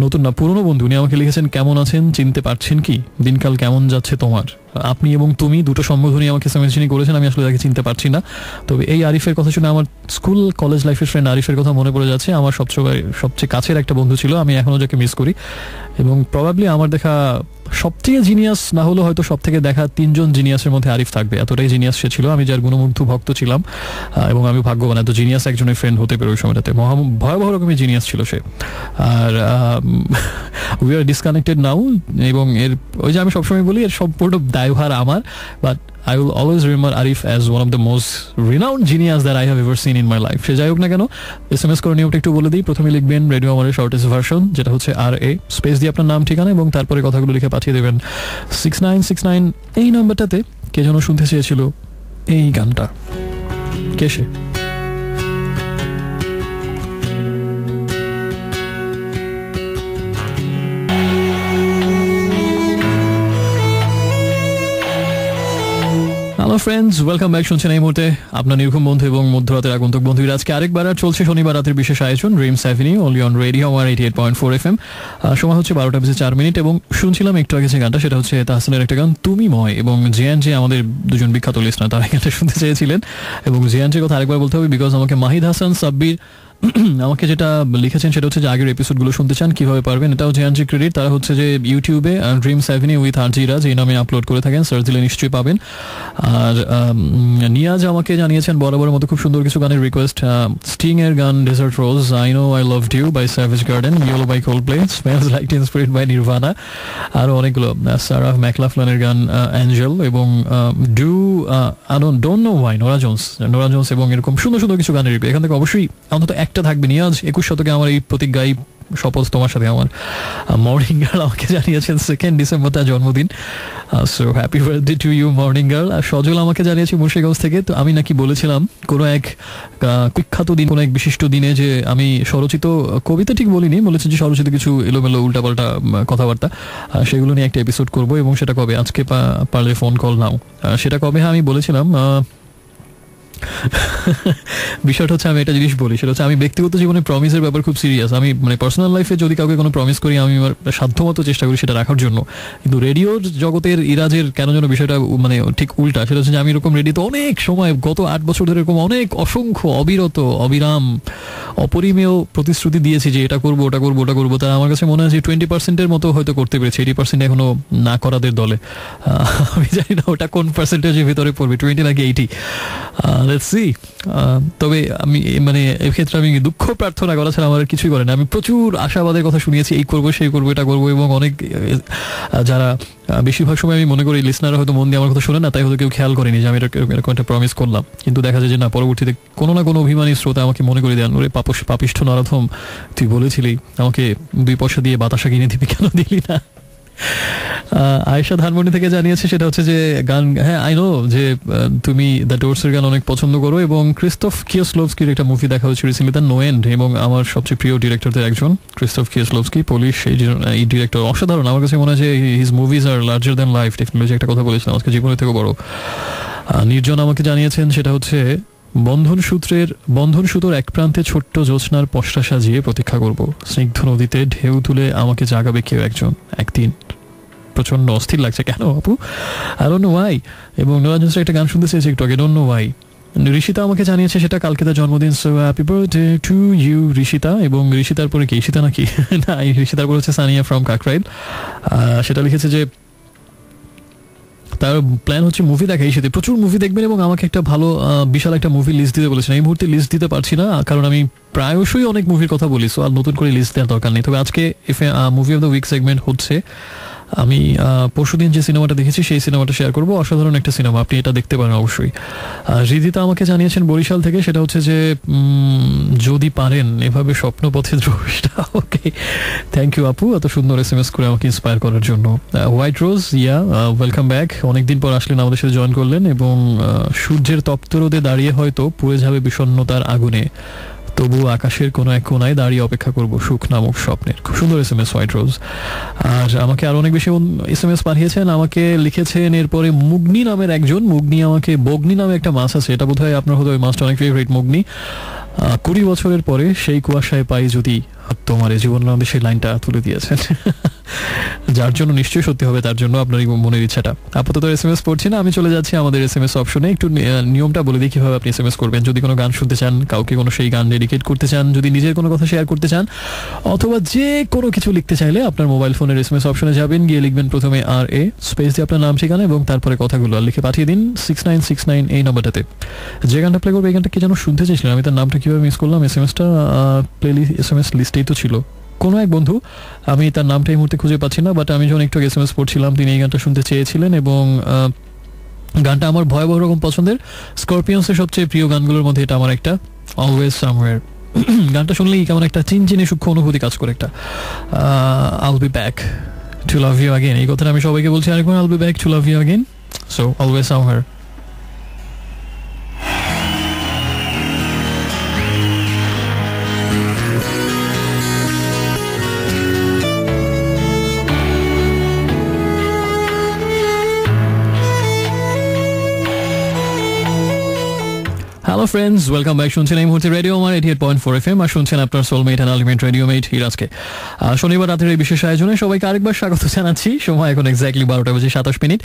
[SPEAKER 1] নতুন না পুরনো বন্ধু, উনি আমাকে লিখেছেন কেমন আছেন, চিনতে পারছেন কি, দিনকাল কেমন যাচ্ছে তোমার। আপনি এবং তুমি দুটো সম্বোধনই আমাকে সামেশনি করেছেন, আমি আসলে তাকে চিনতে পারছি না। তবে এই আরিফের কথা শুনে আমার স্কুল কলেজ লাইফের ফ্রেন্ড আরিফের কথা মনে পড়ে যাচ্ছে। আমার সবচেয়ে কাছের একটা বন্ধু ছিল, আমি এখনও যাকে মিস করি। এবং প্রবাবলি আমার দেখা সবথেকে জিনিয়াস না হলেও হয়তো সব থেকে দেখা 3জন জিনিয়াসের মধ্যে আরিফ থাকবে, এতটাই জিনিয়াস সে ছিল। আমি যার গুণমুগ্ধ ভক্ত ছিলাম এবং আমি ভাগ্যবান এত জিনিয়াস একজনের ফ্রেন্ড হতে পেরে ওই সময়টাতে। ভয়াবহ রকমের জিনিয়াস ছিল সে। আর উই আর ডিসকানেক্টেড নাও। এবং এর ওই যে আমি সবসময় বলি, এর সম্পূর্ণ দায়ভার আমার, but I will always remember Arif as one of the most renowned genius that I have ever seen in my life. সে যাই হোক না কেন, SMS করে নিয়মটা একটু বলে দিই। প্রথমে লিখবেন রেডিও আমারের শর্টেস্ট ভার্সন, যেটা হচ্ছে RA, স্পেস দিয়ে আপনার নাম ঠিকানা এবং তারপরে কথাগুলো লিখে পাঠিয়ে দেবেন 6969 এই নাম্বারটাতে। কে যেন শুনতে চেয়েছিল এই গানটা, কে সে? Hello friends, welcome back. শুনছেন এই মুহূর্তে আপনার নির্ঘুম বন্ধু এবং মধ্যরাতের আগন্তুক বন্ধু। আজকে আরেকবার আর চলছে শনিবার রাতের বিশেষ আয়োজন dreams avenue, only on radio আমার 88.4 FM। সময় হচ্ছে 12:04 এবং শুনছিলাম একটু আগে যে গানটা, সেটা হচ্ছে তাহসানের একটা গান তুমি ময়। এবং জে আমাদের দুজন বিখ্যাত লিসনার তারা গানটা শুনতে চেয়েছিলেন। এবং জে কথা আরেকবার বলতে হবে, বিকজ আমাকে মাহিদ হাসান সাব্বির আমাকে যেটা লিখেছেন সেটা হচ্ছে যে আগের এপিসোডগুলো শুনতে চান, কিভাবে পারবেন। এটাও জেএনজি ক্রেডিট। তারা হচ্ছে যে ইউটিউবে ড্রিমস অ্যাভিনিউ উইথ আরজিরাজ এই নামে আপলোড করে থাকেন, সার্চ দিলে নিশ্চয়ই পাবেন। আর নিয়াজ আমাকে জানিয়েছেন বরাবর মতো খুব সুন্দর কিছু গানের রিকোয়েস্ট। স্টিং এর গান desert rose, I know I loved you by Savage Garden, yellow by Coldplay, smells like teen spirit by Nirvana, আরও অনেকগুলো। সারাহ ম্যাকলাফলানের গান অ্যাঞ্জেল এবং don't know why Norah Jones এবং এরকম সুন্দর সুন্দর কিছু গানের রিকোয়েস্ট। এখান থেকে অবশ্যই অন্তত একটা থাকবে। নিয়াজ 21 শতকে আমার এই প্রতিজ্ঞাই শপথ তোমার সাথে আমার। মর্নিং গার্ল আমাকে জানিয়েছেন 2 ডিসেম্বর তার জন্মদিন, so happy birthday to you morning girl. আর সজল আমাকে জানিয়েছি মুর্শিদাবাদ থেকে। তো আমি নাকি বলেছিলাম কোনো এক কুখ্যাত দিন, কোনো এক বিশিষ্ট দিনে যে আমি স্বরচিত কবিতা, ঠিক বলিনি, বলেছি যে স্বরচিত কিছু এলোমেলো উল্টাপাল্টা কথাবার্তা, সেগুলো নিয়ে একটা এপিসোড করবো। এবং সেটা কবে, আজকে পারলে ফোন কল নাও। সেটা কবে, হ্যাঁ আমি বলেছিলাম। বিষয়টা হচ্ছে আমি একটা জিনিস বলি, সেটা হচ্ছে আমি ব্যক্তিগত জীবনে প্রমিসের ব্যাপার খুব সিরিয়াস। আমি মানে পার্সোনাল লাইফে যদি কাউকে কোনো প্রমিস করি, আমি আমার সাধ্যমতো চেষ্টা করি সেটা রাখার জন্য। কিন্তু রেডিওর জগতের ইরাজের কেন যেন বিষয়টা মানে ঠিক উল্টা। সেটা হচ্ছে যে আমি এরকম রেডিওতে অনেক সময়, গত 8 বছর ধরে এরকম অনেক অসংখ্য অবিরত অবিরাম অপরিমেয় প্রতিশ্রুতি দিয়েছি যে এটা করবো ওটা করবো ওটা করবো। তার আমার কাছে মনে হয় যে 20%-এর মতো হয়তো করতে পেরেছি, 80% এখনো না করাদের দলে। আমি জানি না ওটা কোন পার্সেন্টেজের ভিতরে পড়বে, 20 নাকি 80, লেটস সি। তবে আমি মানে এক্ষেত্রে আমি দুঃখ প্রার্থনা করা ছাড়া আমার কিছুই করে না। আমি প্রচুর আশাবাদের কথা শুনিয়েছি, এই করবো সেই করবো এটা করবো। এবং অনেক যারা বেশিরভাগ সময় আমি মনে করি লিসনাররা হয়তো মন দিয়ে আমার কথা শোনে না, তাই হয়তো কেউ খেয়াল করেনি যে আমি এরকম একটা প্রমিস করলাম। কিন্তু দেখা যায় যে না, পরবর্তীতে কোনো না কোনো অভিমানী শ্রোতা আমাকে মনে করে দেন, ওরে পাপিষ্ঠ নরাধম, তুই বলেছিলি আমাকে 2 পয়সা দিয়ে বাতাসা কিনে দিবি, কেন দিলি না। আয়েশা ধানমন্ডি থেকে জানিয়েছে সেটা হচ্ছে যে গান, হ্যাঁ আই নো যে তুমি দ্য ডোরসের গান অনেক পছন্দ করো এবং ক্রিস্টোফ কিয়োসলোভস্কির একটা মুভি দেখা হয়েছে রিসেন্টলি, দ্য নো এন্ড। এবং আমার সবচেয়ে প্রিয় ডিরেক্টরদের একজন ক্রিস্টোফ কিয়োসলোভস্কি, পোলিশ এই ডিরেক্টর, অসাধারণ। আমার কাছে মনে হয় যে his movies are larger than life technology, একটা কথা বলেছিলাম আজকে, জীবনের থেকে বড়। নির্জন আমাকে জানিয়েছেন সেটা হচ্ছে বন্ধন সুতোর এক প্রান্তে ছোট্ট জ্যোৎস্নার পশরা সাজিয়ে প্রতীক্ষা করব, স্নিগ্ধ নদীতে ঢেউ তুলে আমাকে জাগাবে কেউ একজন একদিন। প্রচন্ড অস্থির লাগছে, কেন আপু, আই ডোন্ট নো ওয়াই। এবং নোরাজের একটা গান শুনতে চেয়েছি একটু আগে, ডোন্ট নো ওয়াই। ঋষিতা আমাকে জানিয়েছে সেটা কালকে তার জন্মদিন, so happy birthday to you Rishita. এবং ঋষিতার পরে কি ঈশিতা নাকি না, ঋষিতার পরে হচ্ছে সানিয়া ফ্রম কাকরাইল। সেটা লিখেছে যে তার প্ল্যান হচ্ছে মুভি দেখা, এই সাথে প্রচুর মুভি দেখবেন এবং আমাকে একটা ভালো বিশাল একটা মুভি লিস্ট দিতে বলেছেন। এই মুহূর্তে লিস্ট দিতে পারছি না, কারণ আমি প্রায়শই অনেক মুভির কথা বলি, সো আর নতুন করে লিস্ট দেওয়ার দরকার নেই। তবে আজকে movie of the week segment হচ্ছে আমি পরশুদিন যে সিনেমাটা দেখেছি সেই সিনেমাটা শেয়ার করবো, অসাধারণ একটা সিনেমা, আপনি এটা দেখতে পারেন অবশ্যই। হৃদিতা আমাকে জানিয়েছেন বরিশাল থেকে, সেটা হচ্ছে যে যদি পারেন এভাবে স্বপ্নপথে দ্রষ্টা। ওকে, থ্যাংক ইউ আপু, এত সুন্দর SMS করে আমাকে ইন্সপায়ার করার জন্য। হোয়াইট রোজ, ইয়া ওয়েলকাম ব্যাক, অনেকদিন পর আসলেন, আমাদের সাথে জয়েন করলেন এবং সূর্যের তপ্ত রোদে দাঁড়িয়ে হয়তো পুড়ে যাবে বিষণ্ণতার আগুনে, তবু আকাশের কোনো এক কোনায় দাঁড়িয়ে অপেক্ষা করব সুখ নামক স্বপ্নের। খুব সুন্দর SMS হোয়াইট রোজ। আর আমাকে আরো অনেক বেশি SMS পাঠিয়েছেন, আমাকে লিখেছেন এরপরে মুগনি নামের একজন, মুগনি আমাকে বগ্নি নামে একটা মাছ আছে, এটা বোধহয় আপনার হয়তো ওই মাছটা অনেক ফেভারিট মুগনি। 20 বছরের পরে সেই কুয়াশায় পাই যদি তোমার জীবন নামে, সেই লাইনটা তুলে দিয়েছেন। যার জন্য নিশ্চয়ই সত্যি হবে, তার জন্য আপনার মনের ইচ্ছাটা। আপাতত SMS পড়ছি না, আমি চলে যাচ্ছি আমাদের SMS অপশনে। একটু নিয়মটা বলে দিই কিভাবে আপনি SMS করবেন। যদি কোনো গান শুনতে চান, কাউকে কোনো সেই গান ডেডিকেট করতে চান, যদি নিজের কোনো কথা শেয়ার করতে চান, অথবা যে কোনো কিছু লিখতে চাইলে আপনার মোবাইল ফোনের SMS অপশনে যাবেন, গিয়ে লিখবেন প্রথমে RA স্পেস দিয়ে আপনার নাম ঠিকানা এবং তারপরে কথাগুলো লিখে পাঠিয়ে দিন 6969 এই নম্বরটাতে। যে গানটা প্লে করবে এই গানটা কি যেন শুনতে চেয়েছিলাম, আমি তার নামটা কিভাবে মিস করলাম। SMS-টা SMS লিস্টেই তো ছিল কোনো এক বন্ধু, আমি তার নামটা এই মুহূর্তে খুঁজে পাচ্ছি না, বাট আমি যখন একটু SMS পড়ছিলাম তিনি এই গানটা শুনতে চেয়েছিলেন এবং গানটা আমার ভয়াবহ রকম পছন্দের। স্করপিয়ন্সের সবচেয়ে প্রিয় গানগুলোর মধ্যে এটা আমার একটা, অলওয়েজ সামওয়্যার। গানটা শুনলেই কেমন একটা চিনচিনে সূক্ষ্ম অনুভূতি কাজ করে, একটা I'll be back to love you again, এই কথাটা আমি সবাইকে বলছি আরেকবার, I'll be back to love you again, so always somewhere. Hello friends, welcome back. শুনছেন এই মুহূর্তে রেডিও আমার 88.4 FM, আর শুনছেন আপনার সোলমেট অ্যান্ড আলটিমেট রেডিওমেট হিরাজকে। শনিবার রাতের এই বিশেষ আয়োজনে সবাইকে আরেকবার স্বাগত জানাচ্ছি। সময় এখন এক্স্যাক্টলি 12:27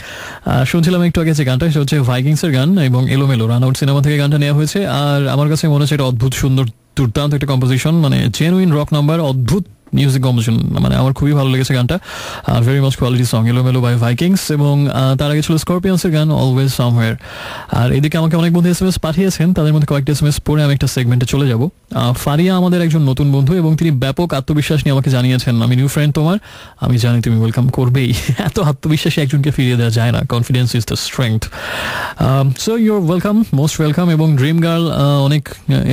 [SPEAKER 1] শুনছিলাম একটু আগে যে গানটা, সেটা হচ্ছে ভাইকিংসের গান এবং এলোমেলো, রান আউট সিনেমা থেকে গানটা নেওয়া হয়েছে। আর আমার কাছে মনে হচ্ছে এটা অদ্ভুত সুন্দর, দুর্দান্ত একটা কম্পোজিশন, মানে জেনুইন রক নাম্বার, অদ্ভুত মিউজিক কম্পোজিশন, মানে আমার খুবই ভালো লেগেছে গানটা। ভেরি মাচ কোয়ালিটি সং, এলোমেলো বাই ভাইকিংস। এবং তার আগে ছিল স্করপিয়ন্সের গান অলওয়েজ সামওয়্যার। আর এদিকে আমাকে অনেক বন্ধু SMS পাঠিয়েছেন, তাদের মধ্যে কয়েকটা SMS পড়ে আমি একটা সেগমেন্টে চলে যাব। ফারিয়া আমাদের একজন নতুন বন্ধু এবং তিনি ব্যাপক আত্মবিশ্বাস নিয়ে আমাকে জানিয়েছেন, আমি নিউ ফ্রেন্ড তোমার, আমি জানি তুমি ওয়েলকাম করবেই। এত আত্মবিশ্বাসী একজনকে ফিরিয়ে দেওয়া যায় না, confidence is the strength. So your welcome, most welcome. এবং ড্রিম গার্ল অনেক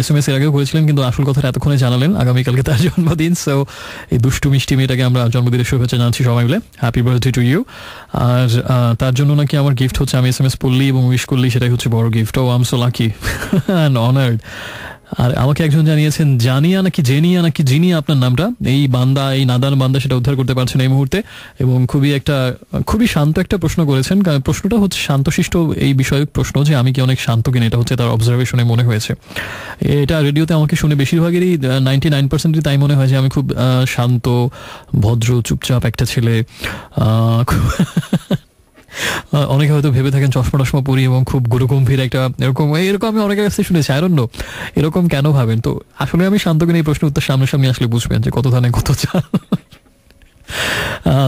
[SPEAKER 1] SMS এর আগেও করেছিলেন, কিন্তু আসল কথাটা এতক্ষণে জানালেন, আগামীকালকে তার জন্মদিন। সো এই দুষ্টু মিষ্টি মেয়েটাকে আমরা জন্মদিনের শুভেচ্ছা জানাচ্ছি সবাই মিলে, হ্যাপি বার্থডে টু ইউ। আর তার জন্য নাকি আমার গিফট হচ্ছে আমি SMS পড়লেই এবং উইশ করলেই সেটাই হচ্ছে বড় gift. Oh I am so lucky and honoured. আর আমাকে একজন জানিয়েছেন জানিয়া নাকি জেনিয়া নাকি জিনিয়া আপনার নামটা, এই বান্দা, এই নাদান বান্দা সেটা উদ্ধার করতে পারছেন এই মুহূর্তে। এবং খুবই শান্ত একটা প্রশ্ন করেছেন, কারণ প্রশ্নটা হচ্ছে শান্তশিষ্ট এই বিষয়ক প্রশ্ন, যে আমি কি অনেক শান্ত কিনা, এটা হচ্ছে তার অবজারভেশনে মনে হয়েছে। এটা রেডিওতে আমাকে শুনে বেশিরভাগেরই 99% তাই মনে হয় যে আমি খুব শান্ত, ভদ্র, চুপচাপ একটা ছেলে। অনেকে হয়তো ভেবে থাকেন চশমা টশমা পরি এবং খুব গুরুগম্ভীর একটা, এরকম আমি অনেকের কাছে শুনেছি, আই ডোন্ট নো এরকম কেন ভাবেন। তো আসলে আমি শান্ত কিনা এই প্রশ্নের উত্তর সামনাসামনি আসলে বুঝবেন যে কত ধানে কত চাল।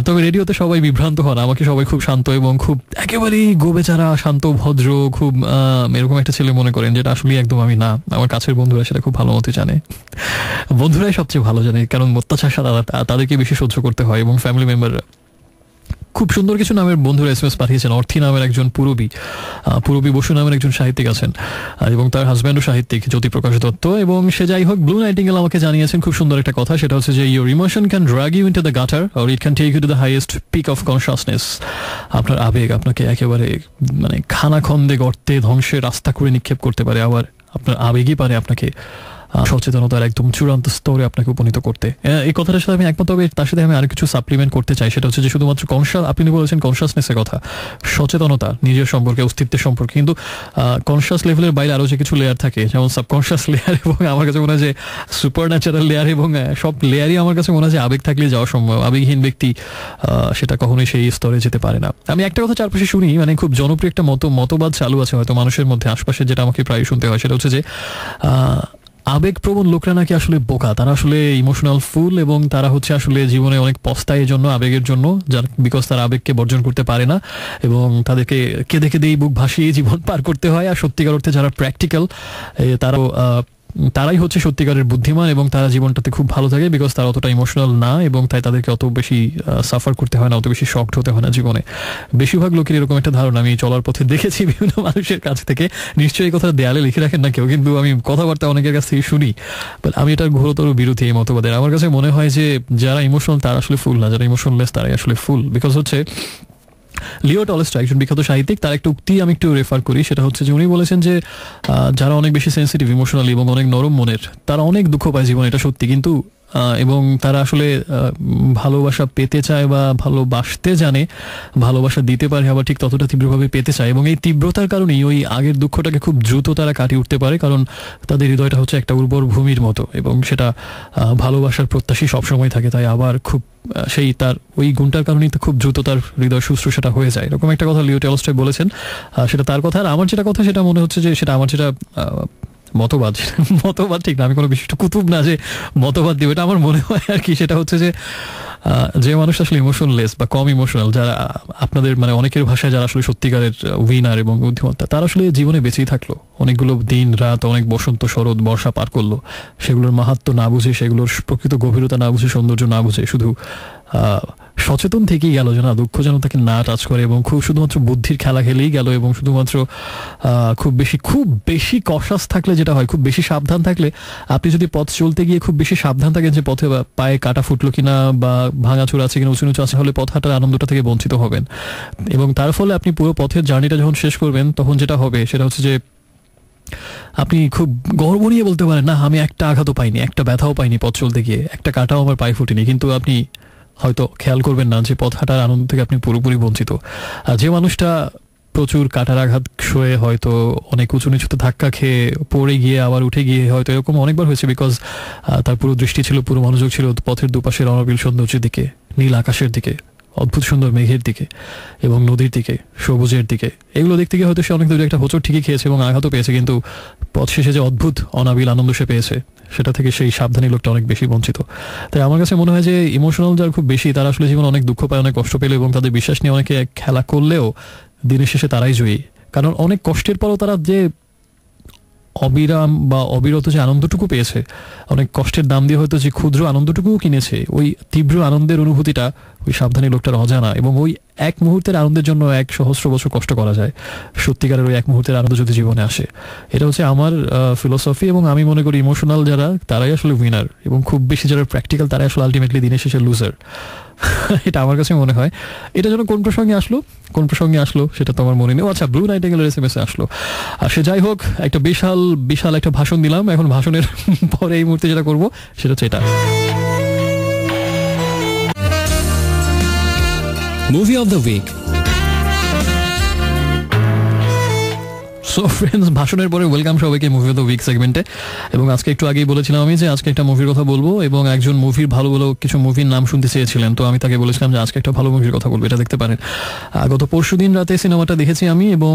[SPEAKER 1] তবে রেডিওতে সবাই বিভ্রান্ত হন, আমাকে সবাই খুব শান্ত এবং খুব একেবারেই গোবেচারা, শান্ত, ভদ্র, খুব এরকম একটা ছেলে মনে করেন, যেটা আসলে একদম আমি না। আমার কাছের বন্ধুরা সেটা খুব ভালো মতো জানে, বন্ধুরাই সবচেয়ে ভালো জানে, কারণ অত্যাচার তাদেরকে বেশি সহ্য করতে হয়। এবং ফ্যামিলি মেম্বাররা খুব সুন্দর কিছু নামের বন্ধুরা SMS পাঠিয়েছেন। অর্থী নামের একজন পুরবী বসু নামের একজন সাহিত্যিক আছেন এবং তার হাজব্যান্ডও সাহিত্যিক, জ্যোতিপ্রকাশ দত্ত। এবং সে যাই হোক, ব্লু নাইটিঙ্গেল আমাকে জানিয়েছেন খুব সুন্দর একটা কথা, সেটা হচ্ছে যে your emotion can drag you into the gutter or it can take you to the highest peak of consciousness. আপনার আবেগ আপনাকে একেবারে মানে খানাখন্দে গর্তে ধ্বংসের রাস্তা করে নিক্ষেপ করতে পারে, আবার আপনার আবেগই পারে আপনাকে সচেতনতার একদম চূড়ান্ত স্তরে আপনাকে উপনীত করতে। এই কথাটার সাথে আমি একমত, তবে তার সাথে আমি আরো কিছু সাপ্লিমেন্ট করতে চাই, সেটা হচ্ছে যে শুধুমাত্র আপনি বলেছেন কনশাসনেসের কথা, সচেতনতা নিজের সম্পর্কে, অস্তিত্বের সম্পর্কে, কিন্তু কনশাস লেভেলের বাইরে আরো যে কিছু লেয়ার থাকে, যেমন সাবকনশাস লেয়ার, এবং আমার কাছে মনে হয় যে সুপার ন্যাচারাল লেয়ার, এবং সব লেয়ারই আমার কাছে মনে হয় যে আবেগ থাকলে যাওয়া সম্ভব। আবেগহীন ব্যক্তি সেটা কখনোই সেই স্তরে যেতে পারে না। আমি একটা কথা চারপাশে শুনি, মানে খুব জনপ্রিয় একটা মতবাদ চালু আছে হয়তো মানুষের মধ্যে আশপাশে, যেটা আমাকে প্রায় শুনতে হয়, সেটা হচ্ছে যে আবেগপ্রবণ লোকরা নাকি আসলে বোকা, তারা আসলে ইমোশনাল ফুল এবং তারা হচ্ছে আসলে জীবনে অনেক পস্তায় এর জন্য, আবেগের জন্য, যার বিকজ তারা আবেগকে বর্জন করতে পারে না এবং তাদেরকে কেঁদে কেঁদেই বুক ভাসিয়ে জীবন পার করতে হয়। আর সত্যিকার অর্থে যারা প্র্যাকটিক্যাল, তারাও তারাই হচ্ছে সত্যিকারের বুদ্ধিমান এবং তারা জীবনটাতে খুব ভালো থাকে, বিকজ তারা অতটা ইমোশনাল না এবং তাই তাদেরকে অত বেশি সাফার করতে হয় না, অত বেশি শকড হতে হয় না জীবনে। বেশিরভাগ লোকের এরকম একটা ধারণা আমি চলার পথে দেখেছি বিভিন্ন মানুষের কাছ থেকে। নিশ্চয়ই এই কথা দেয়ালে লিখে রাখেন না কেউ, কিন্তু আমি কথাবার্তা অনেকের কাছ থেকে শুনি। বাট আমি এটার ঘোরতর বিরোধী এই মতবাদের। আমার কাছে মনে হয় যে যারা ইমোশনাল তারা আসলে ফুল না, যারা ইমোশনলেস তারাই আসলে ফুল। বিকজ হচ্ছে লিও টলস্টয় একজন বিখ্যাত সাহিত্যিক, তার একটা উক্তি আমি একটু রেফার করি। সেটা হচ্ছে যে উনি বলেছেন যে যারা অনেক বেশি সেন্সিটিভ ইমোশনালি এবং অনেক নরম মনের, তারা অনেক দুঃখ পায় জীবনে, এটা সত্যি। কিন্তু এবং তারা আসলে ভালোবাসা পেতে চায় বা ভালোবাসতে জানে, ভালোবাসা দিতে পারে, আবার ঠিক ততটা তীব্রভাবে পেতে চায়। এবং এই তীব্রতার কারণেই ওই আগের দুঃখটাকে খুব দ্রুত তারা কাটিয়ে উঠতে পারে, কারণ তাদের হৃদয়টা হচ্ছে একটা উর্বর ভূমির মতো এবং সেটা ভালোবাসার প্রত্যাশী সবসময় থাকে। তাই আবার খুব সেই তার ওই গুণটার কারণেই তো খুব দ্রুত তার হৃদয় শুশ্রূষাটা হয়ে যায়। এরকম একটা কথা লিও টলস্টয় বলেছেন। সেটা তার কথা। আর আমার যেটা কথা সেটা মনে হচ্ছে যে সেটা আমার যেটা মতবাদ ঠিক না, আমি কোনো বিশিষ্ট কুতুব না যে মতবাদ দিব, এটা আমার মনে হয় আর কি। সেটা হচ্ছে যে মানুষ আসলে ইমোশনলেস বা কম ইমোশনাল, যারা আপনাদের মানে অনেকের ভাষায় যারা আসলে সত্যিকারের উইনার এবং বুদ্ধিমত্তা, তারা আসলে জীবনে বেঁচেই থাকলো, অনেকগুলো দিন রাত, অনেক বসন্ত শরৎ বর্ষা পার করলো, সেগুলোর মাহাত্ম্য না বুঝে, সেগুলোর প্রকৃত গভীরতা না বুঝে, সৌন্দর্য না বুঝে, শুধু সচেতন থেকেই গেল যে না দুঃখ যেন তাকে না টাচ করে, এবং খুব শুধুমাত্র বুদ্ধির খেলা খেলেই গেল, এবং শুধুমাত্র খুব বেশি কশাস থাকলে যেটা হয়, খুব বেশি সাবধান থাকলে, আপনি যদি পথ চলতে গিয়ে খুব বেশি সাবধান থাকেন যে পথে পায়ে কাটা ফুটলো কিনা বা ভাঙাচোরা আছে কিনা, উঁচু নিচু আছে, হলে পথ হাঁটার আনন্দটা থেকে বঞ্চিত হবেন। এবং তার ফলে আপনি পুরো পথের জার্নিটা যখন শেষ করবেন, তখন যেটা হবে সেটা হচ্ছে যে আপনি খুব গর্ব নিয়ে বলতে পারেন না আমি একটা আঘাতও পাইনি, একটা ব্যথাও পাইনি পথ চলতে গিয়ে, একটা কাটাও আমার পায়ে ফুটেনি। কিন্তু আপনি হয়তো খেয়াল করবেন না যে পথ হাঁটার আনন্দ থেকে আপনি পুরোপুরি বঞ্চিত। আর যে মানুষটা প্রচুর কাটার আঘাত সয়ে হয়তো অনেক উঁচু নিচুতে ধাক্কা খেয়ে পড়ে গিয়ে আবার উঠে গিয়ে, হয়তো এরকম অনেকবার হয়েছে, বিকজ তার পুরো দৃষ্টি ছিল, পুরো মনোযোগ ছিল পথের দুপাশের অনবিল সৌন্দর্যের দিকে, নীল আকাশের দিকে, অদ্ভুত সুন্দর মেঘের দিকে এবং নদীর দিকে, সবুজের দিকে। এগুলো দেখতে গিয়ে হয়তো সে অনেক দূরে একটা হোঁচট ঠিকই খেয়েছে এবং আঘাতও পেয়েছে, কিন্তু পথ শেষে যে অদ্ভুত অনাবিল আনন্দ সে পেয়েছে, সেটা থেকে সেই সাবধানী লোকটা অনেক বেশি বঞ্চিত। তাই আমার কাছে মনে হয় যে ইমোশনাল যারা খুব বেশি, তারা আসলে জীবনে অনেক দুঃখ পায়, অনেক কষ্ট পেলে, এবং তাদের বিশ্বাস নিয়ে অনেকে খেলা করলেও দিনের শেষে তারাই জয়ী। কারণ অনেক কষ্টের পরও তারা যে অবিরাম বা অবিরত যে আনন্দটুকু পেয়েছে, অনেক কষ্টের দাম দিয়ে হয়তো যে ক্ষুদ্র আনন্দটুকুও কিনেছে, ওই তীব্র আনন্দের অনুভূতিটা ওই সাবধানী লোকটার অজানা। এবং ওই এক মুহূর্তের আনন্দের জন্য 100 বছর কষ্ট করা যায়, সত্যিকারের ওই এক মুহূর্তের আনন্দ যদি জীবনে আসে। এটা হচ্ছে আমার ফিলোসফি, এবং আমি মনে করি ইমোশনাল যারা তারাই আসলে উইনার, এবং খুব বেশি যারা প্র্যাকটিক্যাল তারাই আসলে আলটিমেটলি দিনের শেষে লুজার। এটা আমার কাছে মনে হয়। এটা যেন কোন প্রসঙ্গে আসলো সেটা তো আমার মনে নেই। আচ্ছা, ব্লু নাইটিঙ্গেলের SMS আসলো। আর সে যাই হোক, একটা বিশাল একটা ভাষণ দিলাম। এখন ভাষণের পরে এই মুহূর্তে যেটা করবো সেটা হচ্ছে এটা,
[SPEAKER 3] movie of the week.
[SPEAKER 1] So friends, ভাষণের পরে ওয়েলকাম সবাইকে মুভি অফ দ্য উইক সেগমেন্টে। এবং আজকে একটু আগেই বলেছিলাম আমি যে আজকে একটা মুভির কথা বলবো, এবং একজন মুভির ভালো কিছু মুভির নাম শুনতে চেয়েছিলেন, তো আমি তাকে বলেছিলাম যে আজকে একটা ভালো মুভির কথা বলবো, এটা দেখতে পারেন। গত পরশুদিন রাতে সিনেমাটা দেখেছি আমি, এবং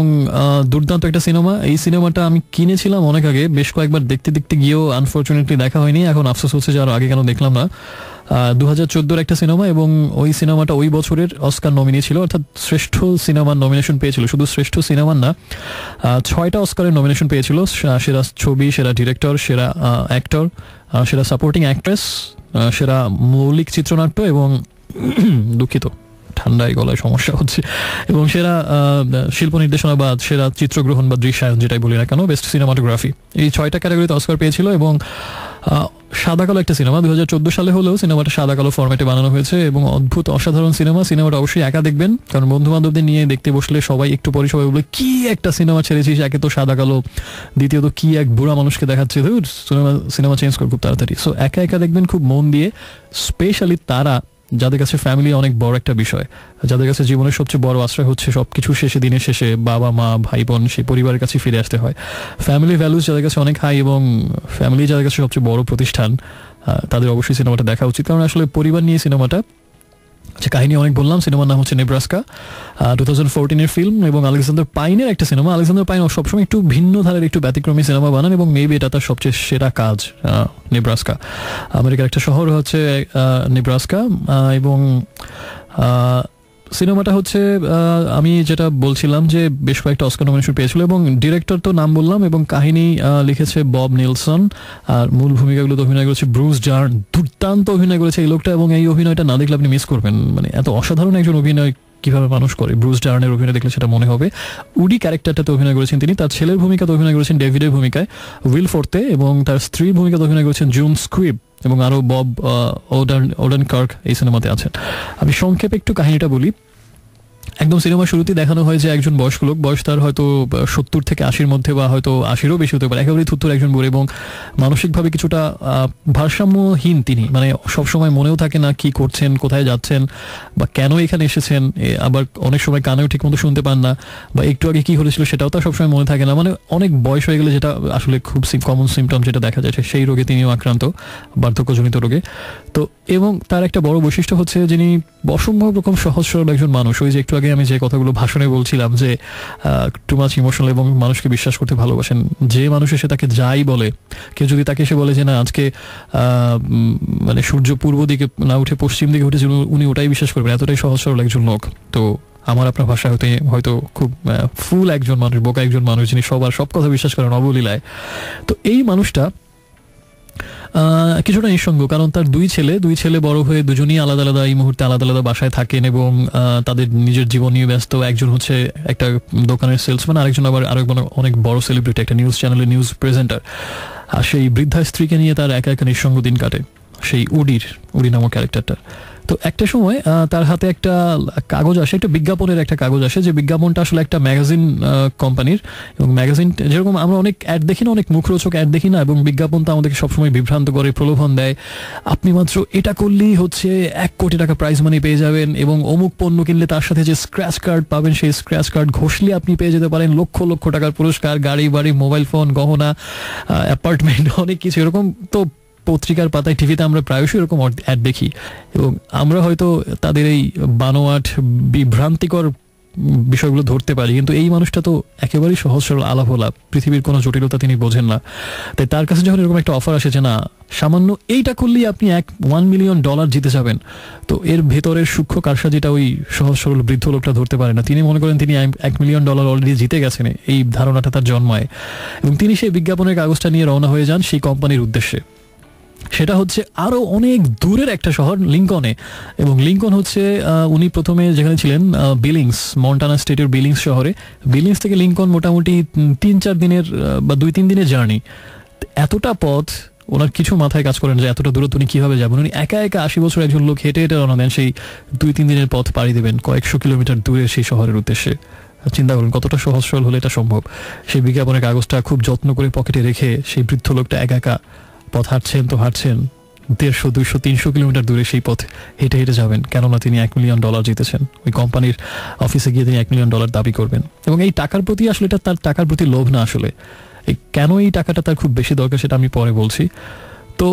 [SPEAKER 1] দুর্দান্ত একটা সিনেমা। এই সিনেমাটা আমি কিনেছিলাম অনেক আগে, বেশ কয়েকবার দেখতে গিয়েও আনফর্চুনেটলি দেখা হয়নি। এখন আফসোস হচ্ছে যে আরো আগে কেন দেখলাম না। 2014 একটা সিনেমা, এবং ওই সিনেমাটা ওই বছরের অস্কার নমিনি ছিল, অর্থাৎ শ্রেষ্ঠ সিনেমার নমিনেশন পেয়েছিল। শুধু শ্রেষ্ঠ সিনেমার না, 6টা অস্কারের নমিনেশন পেয়েছিল। সেরা ছবি, সেরা ডিরেক্টর, সেরা অ্যাক্টর, সেরা সাপোর্টিং অ্যাক্ট্রেস, সেরা মৌলিক চিত্রনাট্য, এবং দুঃখিত ঠান্ডায় গলায় সমস্যা হচ্ছে, এবং সেরা শিল্প নির্দেশনা বা সেরা চিত্রগ্রহণ বা দৃশ্যায়ন যেটাই বলি না কেন, বেস্ট সিনেমাটোগ্রাফি, এই 6টা ক্যাটাগরিতে অস্কার পেয়েছিল। এবং সাদা কালো একটা সিনেমা, 2014 সালে হলেও সিনেমাটা সাদা কালো ফরম্যাটে বানানো হয়েছে, এবং অদ্ভুত অসাধারণ সিনেমাটা অবশ্যই একা দেখবেন, কারণ বন্ধু বান্ধবদের নিয়ে দেখতে বসলে সবাই একটু পরে সবাই বলবে কি একটা সিনেমা ছেড়েছিস, একে তো সাদা কালো, দ্বিতীয়ত কি এক বুড়া মানুষকে দেখাচ্ছে, সিনেমা চেঞ্জ কর খুব তাড়াতাড়ি। সো একা দেখবেন খুব মন দিয়ে, স্পেশালি তারা যাদের কাছে ফ্যামিলি অনেক বড় একটা বিষয়, যাদের কাছে জীবনের সবচেয়ে বড় আশ্রয় হচ্ছে সবকিছু শেষে, দিনের শেষে বাবা মা ভাই বোন, সেই পরিবারের কাছে ফিরে আসতে হয়। ফ্যামিলি ভ্যালুস যাদের কাছে অনেক হাই, এবং ফ্যামিলি যাদের কাছে সবচেয়ে বড় প্রতিষ্ঠান, তাদের অবশ্যই সিনেমাটা দেখা উচিত, কারণ আসলে পরিবার নিয়ে সিনেমাটা। আচ্ছা, কাহিনী অনেক বললাম। সিনেমার নাম হচ্ছে নেব্রাস্কা, 2014 ফিল্ম, এবং আলেকজান্ডার পাইনের একটা সিনেমা। আলেকজান্ডার পাইন সবসময় একটু ভিন্ন ধারার, একটু ব্যতিক্রমী সিনেমা বানান, এবং মেবি এটা তার সবচেয়ে সেরা কাজ। নেব্রাস্কা আমেরিকার একটা শহর হচ্ছে নেব্রাস্কা, এবং সিনেমাটা হচ্ছে আমি যেটা বলছিলাম যে বেশ কয়েকটা অস্কার নমিনেশন পেয়েছিল এবং ডিরেক্টর তো নাম বললাম এবং কাহিনী লিখেছে বব নিলসন আর মূল ভূমিকাগুলোতে অভিনয় করেছে ব্রুস জার্ন। দুর্দান্ত অভিনয় করেছে এই লোকটা এবং এই অভিনয়টা না দেখলে আপনি মিস করবেন। মানে এত অসাধারণ একজন অভিনয় কিভাবে মানুষ করে, ব্রুস ডার্নের অভিনয় দেখলে সেটা মনে হবে। উডি ক্যারেক্টারটাতে অভিনয় করেছেন তিনি, তার ছেলের ভূমিকাতে অভিনয় করেছেন ডেভিডের ভূমিকায় উইল ফোর্তে এবং তার স্ত্রীর ভূমিকাতে অভিনয় করেছেন জুন স্কুইব এবং আরও বব ওডেনকার্ক এই সিনেমাতে আছেন। আমি সংক্ষেপে একটু কাহিনীটা বলি। একদম সিনেমার শুরুতেই দেখানো হয় যে একজন বয়স্ক লোক, বয়স তার হয়তো 70 থেকে 80-র মধ্যে বা হয়তো 80-রও বেশি হতে পারে, একেবারেই থুত্তুর একজন বুড়ো এবং মানসিকভাবে কিছুটা ভারসাম্যহীন তিনি। মানে সবসময় মনেও থাকে না কি করছেন, কোথায় যাচ্ছেন বা কেন এখানে এসেছেন। আবার অনেক সময় কানেও ঠিক মতো শুনতে পান না বা একটু আগে কি হয়েছিল সেটাও তার সবসময় মনে থাকে না। মানে অনেক বয়স হয়ে গেলে যেটা আসলে খুব কমন সিমটম যেটা দেখা যায় সেই রোগে তিনিও আক্রান্ত, বার্ধক্যজনিত রোগে। তো এবং তার একটা বড় বৈশিষ্ট্য হচ্ছে যিনি অসম্ভব রকম সহজ সরল একজন মানুষ। ওই যে একটু আগে আমি যে কথাগুলো ভাষণে বলছিলাম যে টু মাচ ইমোশনাল এবং মানুষকে বিশ্বাস করতে ভালোবাসেন। যে মানুষ এসে তাকে যাই বলে, কেউ যদি তাকে এসে বলে যে না আজকে মানে সূর্য পূর্ব দিকে না উঠে পশ্চিম দিকে উঠেছে, উনি ওটাই বিশ্বাস করবেন। এতটাই সহজ সরল একজন লোক। তো আমার আপনার ভাষা হয়তো খুব ফুল একজন মানুষ, বোকা একজন মানুষ যিনি সবার সব কথা বিশ্বাস করেন অবলীলায়। তো এই মানুষটা কিছুটা নিঃসঙ্গ, কারণ তার দুই ছেলে বড় হয়ে দুজনই আলাদা আলাদা এই মুহূর্তে আলাদা আলাদা বাসায় থাকেন এবং তাদের নিজের জীবন নিয়ে ব্যস্ত। একজন হচ্ছে একটা দোকানের সেলসম্যান, আরেকজন অনেক বড় সেলিব্রিটি, একটা নিউজ চ্যানেলের নিউজ প্রেজেন্টার। আর সেই বৃদ্ধা স্ত্রীকে নিয়ে তার একা একা নিঃসঙ্গ দিন কাটে সেই উডি নামক ক্যারেক্টারটা। তো একটা সময় তার হাতে একটা কাগজ আসে, একটা বিজ্ঞাপনের একটা কাগজ আসে, যে বিজ্ঞাপনটা আসলে একটা ম্যাগাজিন কোম্পানির। এবং ম্যাগাজিন যেরকম আমরা অনেক অ্যাড দেখি না, অনেক মুখরোচক অ্যাড দেখি না, এবং বিজ্ঞাপনটা আমাদেরকে সবসময় বিভ্রান্ত করে, প্রলোভন দেয়। আপনি মাত্র এটা করলেই হচ্ছে 1 কোটি টাকা প্রাইজ মানি পেয়ে যাবেন এবং অমুক পণ্য কিনলে তার সাথে যে স্ক্র্যাচ কার্ড পাবেন সেই স্ক্র্যাচ কার্ড ঘষলে আপনি পেয়ে যেতে পারেন লক্ষ লক্ষ টাকার পুরস্কার, গাড়ি বাড়ি, মোবাইল ফোন, গহনা, অ্যাপার্টমেন্ট, অনেক কিছু এরকম। তো পত্রিকার পাতায়, টিভিতে আমরা প্রায়শই এরকম অ্যাড দেখি এবং আমরা হয়তো তাদের এই বানোয়াট বিভ্রান্তিকর বিষয়গুলো ধরতে পারি, কিন্তু এই মানুষটা তো একেবারেই সহজ সরল আলাভোলা, পৃথিবীর কোনো জটিলতা তিনি বোঝেন না। তাই তার কাছে যখন এরকম একটা অফার আসে যে না সামান্য এইটা করলেই আপনি $1 মিলিয়ন জিতে যাবেন, তো এর ভেতরের সূক্ষ্ম কারসাজিটা ওই সহজ সরল বৃদ্ধ লোকটা ধরতে পারে না। তিনি মনে করেন তিনি $1 মিলিয়ন অলরেডি জিতে গেছেন, এই ধারণাটা তার জন্মায় এবং তিনি সেই বিজ্ঞাপনের কাগজটা নিয়ে রওনা হয়ে যান সেই কোম্পানির উদ্দেশ্যে। সেটা হচ্ছে আরো অনেক দূরের একটা শহর, লিঙ্কনে। এবং লিঙ্কন হচ্ছে উনি প্রথমে যেখানে ছিলেন বিলিংস, মন্টানা স্টেটের বিলিংস শহরে। বিলিংস থেকে লিঙ্কন মোটামুটি 3-4 দিনের বা 2-3 দিনের জার্নি। এতটা পথ ওনার কিছু মাথায় কাজ করেন যে এতটা দূরত্ব উনি কীভাবে যাবেন। উনি একা 80 বছর একজন লোক হেঁটে হেঁটে রওনা দেন, সেই 2-3 দিনের পথ পাড়ি দেবেন কয়েকশো কিলোমিটার দূরে সেই শহরের উদ্দেশ্যে। চিন্তা করুন কতটা সহজ সরল হলে এটা সম্ভব। সেই বিজ্ঞাপনের কাগজটা খুব যত্ন করে পকেটে রেখে সেই বৃদ্ধ লোকটা একা পথ হাঁটছেন 150, 200, 300 কিলোমিটার দূরে সেই পথ হেঁটে হেঁটে যাবেন, কেননা তিনি $1 মিলিয়ন জিতেছেন। ওই কোম্পানির অফিসে গিয়ে তিনি $1 মিলিয়ন দাবি করবেন এবং এই টাকার প্রতি আসলে এটা তার টাকার প্রতি লোভ না, আসলে কেন এই টাকাটা তার খুব বেশি দরকার সেটা আমি পরে বলছি। তো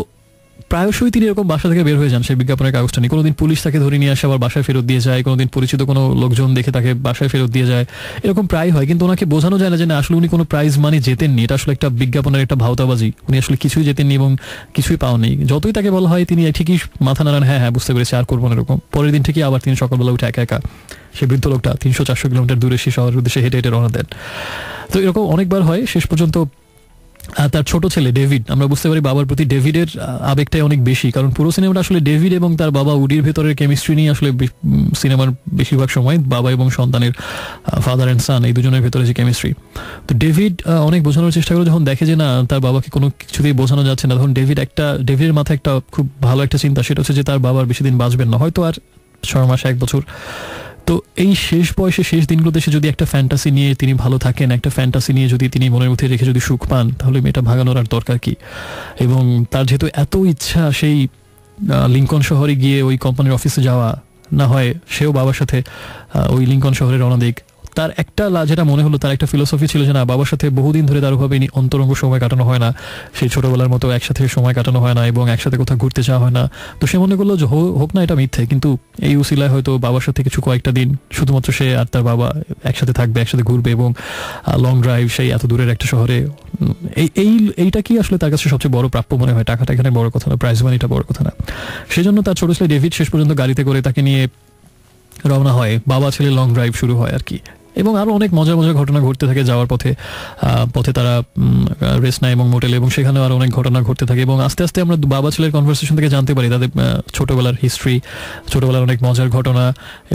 [SPEAKER 1] প্রায়শই তিনি এরকম বাসা থেকে বের হয়ে যান সেই বিজ্ঞাপনের কাগজটা নিয়ে। কোনোদিন পুলিশ তাকে ধরে নিয়ে আসে আবার বাসায় ফেরত দিয়ে যায়, কোনোদিন পরিচিত কোনো লোকজন দেখে তাকে বাসায় ফেরত দিয়ে যায়, এরকম প্রায় হয়। কিন্তু ওনাকে বোঝানো যায় না যে না আসলে উনি কোনো প্রাইজ মানি জেতেননি, এটা আসলে একটা বিজ্ঞাপনের একটা ভাওতাবাজি, উনি আসলে কিছুই জেতেননি এবং কিছুই পাওনি। যতই তাকে বলা হয় তিনি ঠিকই মাথা নাড়ান, হ্যাঁ বুঝতে পেরেছি আর করবো না এরকম। পরের দিন ঠিকই আবার তিনি সকালবেলা উঠে একা সেই বৃদ্ধ লোকটা 300-400 কিলোমিটার দূরে সেই শহরের উদ্দেশ্যে হেঁটে হেঁটে রওনা দেন। তো এরকম অনেকবার হয়। শেষ পর্যন্ত তার ছোট ছেলে ডেভিড, আমরা বুঝতে পারি বাবার প্রতি ডেভিডের আবেগটাই অনেক বেশি, কারণ পুরো সিনেমাটা আসলে ডেভিড এবং তার বাবা উডির ভেতরের কেমিস্ট্রি নিয়ে আসলে সিনেমার বেশিরভাগ সময় বাবা এবং সন্তানের, ফাদার অ্যান্ড সান, এই দুজনের ভেতরে যে কেমিস্ট্রি। তো ডেভিড অনেক বোঝানোর চেষ্টা করে, যখন দেখে যে না তার বাবাকে কোনো কিছুতেই বোঝানো যাচ্ছে না, তখন ডেভিডের মাথায় একটা খুব ভালো একটা চিন্তা, সেটা হচ্ছে যে তার বাবার বেশি দিন বাঁচবেন না, হয়তো আর 6 মাস 1 বছর। তো এই শেষ বয়সে শেষ দিনগুলোতে সে যদি একটা ফ্যান্টাসি নিয়ে তিনি ভালো থাকেন, একটা ফ্যান্টাসি নিয়ে যদি তিনি মনের মধ্যে রেখে যদি সুখ পান, তাহলে এটা ভাগানোর আর দরকার কি। এবং তার যেহেতু এত ইচ্ছা সেই লিঙ্কন শহরে গিয়ে ওই কোম্পানির অফিসে যাওয়া, না হয় সেও বাবার সাথে ওই লিঙ্কন শহরে রওনা দিক। তার একটা যেটা মনে হলো, তার একটা ফিলোসফি ছিল যে না বাবার সাথে বহুদিন ধরে তার ওভাবে অন্তরঙ্গ সময় কাটানো হয় না, সেই ছোটবেলার মতো একসাথে সময় কাটানো হয় না এবং একসাথে কোথাও ঘুরতে যাওয়া হয় না। তো সে মনে করলো যে হোক না এটা মিথ্যে, কিন্তু এই উসিলায় হয়তো বাবার সাথে কয়েকটা দিন শুধুমাত্র সে আর তার বাবা একসাথে থাকবে, একসাথে ঘুরবে এবং লং ড্রাইভ সেই এত দূরের একটা শহরে। এইটা কি আসলে তার কাছে সবচেয়ে বড় প্রাপ্য মনে হয়। টাকাটা এখানে বড় কথা না, প্রাইজ মানিটা বড় কথা না। সেজন্য তার ছোট ছেলে ডেভিড শেষ পর্যন্ত গাড়িতে করে তাকে নিয়ে রওনা হয়, বাবা ছেলে লং ড্রাইভ শুরু হয় আর কি। এবং আরও অনেক মজার মজার ঘটনা ঘটতে থাকে যাওয়ার পথে। পথে তারা রেস্ট নেয় এবং মোটেলে, এবং সেখানেও আরও অনেক ঘটনা ঘটতে থাকে। এবং আস্তে আস্তে আমরা বাবা ছেলের কনভারসেশন থেকে জানতে পারি তাদের ছোটোবেলার হিস্ট্রি, ছোটোবেলার অনেক মজার ঘটনা।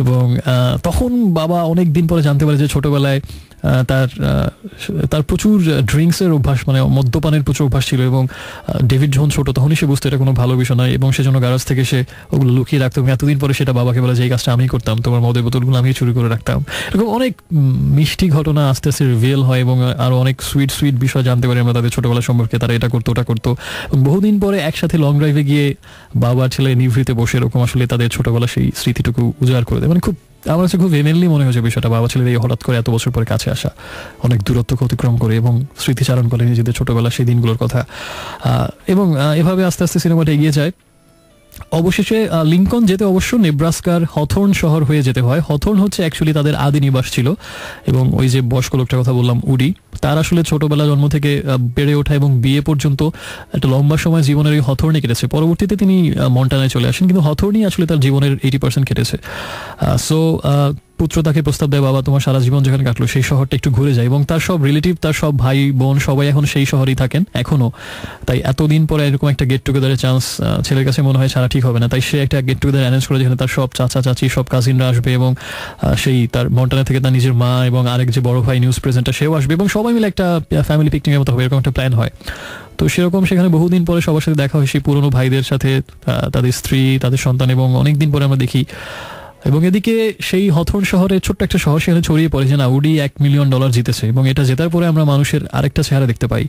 [SPEAKER 1] এবং তখন বাবা অনেক দিন পরে জানতে পারে যে ছোটোবেলায় তার প্রচুর ড্রিঙ্কসের অভ্যাস, মানে মদ্যপানের প্রচুর অভ্যাস ছিল। এবং ডেভিড যখন ছোটো তখনই সে বুঝতো এটা কোনো ভালো বিষয় নয়, এবং সেজন্য গ্যারাজ থেকে সে ওগুলো লুকিয়ে রাখতো। এবং এতদিন পরে সেটা বাবাকে বলে যে এই কাজটা আমি করতাম, তোমার মদের বোতলগুলো আমি চুরি করে রাখতাম। এরকম অনেক মিষ্টি ঘটনা আস্তে আস্তে রিভিল হয়, এবং আরও অনেক সুইট সুইট বিষয় জানতে পারি আমরা তাদের ছোটোবেলা সম্পর্কে। তারা এটা করতো, ওটা করতো। এবং বহুদিন পরে একসাথে লং ড্রাইভে গিয়ে বাবা ছেলে নিভৃতে বসে এরকম আসলে তাদের ছোটোবেলা সেই স্মৃতিটুকু উজাড় করে দেয়। মানে খুব, আমার কাছে খুব এমেনলি মনে হয়েছে বিষয়টা, বাবা ছেলের এই হঠাৎ করে এত বছর পরে কাছে আসা, অনেক দূরত্ব অতিক্রম করে এবং স্মৃতিচারণ করে নিজেদের ছোটবেলা সেই দিনগুলোর কথা। এবং এভাবে আস্তে আস্তে সিনেমাটা এগিয়ে যায়। অবশেষে লিঙ্কন যেতে অবশ্য নেব্রাস্কার হথর্ন শহর হয়ে যেতে হয়। হথর্ন হচ্ছে অ্যাকচুয়ালি তাদের আদি নিবাস ছিল। এবং ওই যে বয়স্ক লোকটার কথা বললাম উডি, তার আসলে ছোটবেলা জন্ম থেকে বেড়ে ওঠা এবং বিয়ে পর্যন্ত একটা লম্বা সময় জীবনের এই হথর্নে কেটেছে। পরবর্তীতে তিনি মন্টানায় চলে আসেন, কিন্তু হথর্নই আসলে তার জীবনের 80% কেটেছে। সো পুত্র তাকে প্রস্তাব দেয়, বাবা তোমার সারা জীবন যেখানে কাটলো সেই শহরটা একটু ঘুরে যায়। এবং তার সব রিলেটিভ, তার সব ভাই বোন সবাই এখন সেই শহরেই থাকেন এখনও। তাই এতদিন পরে এরকম একটা গেট টুগেদারের চান্স ছেলের কাছে মনে হয় ছাড়া ঠিক হবে না। তাই সে একটা গেট টুগেদার অ্যারেঞ্জ করে, যেখানে তার সব চাচা চাচি সব কাজিনরা আসবে, এবং সেই তার মন্টানা থেকে তার নিজের মা এবং আরেক যে বড় ভাই নিউজ প্রেজেন্টার সেও আসবে, এবং সবাই মিলে একটা ফ্যামিলি পিকনিকের মতো হবে, এরকম একটা প্ল্যান হয়। তো সেরকম সেখানে বহুদিন পরে সবার সাথে দেখা হয়, সেই পুরনো ভাইদের সাথে, তাদের স্ত্রী, তাদের সন্তান, এবং অনেকদিন পরে আমরা দেখি। এবং এদিকে সেই হথর্ন শহরে, ছোট্ট একটা শহর, সেখানে ছড়িয়ে পড়ে যে না, উডি $1 মিলিয়ন জিতেছে। এবং এটা জেতার পরে আমরা মানুষের আরেকটা চেহারা দেখতে পাই।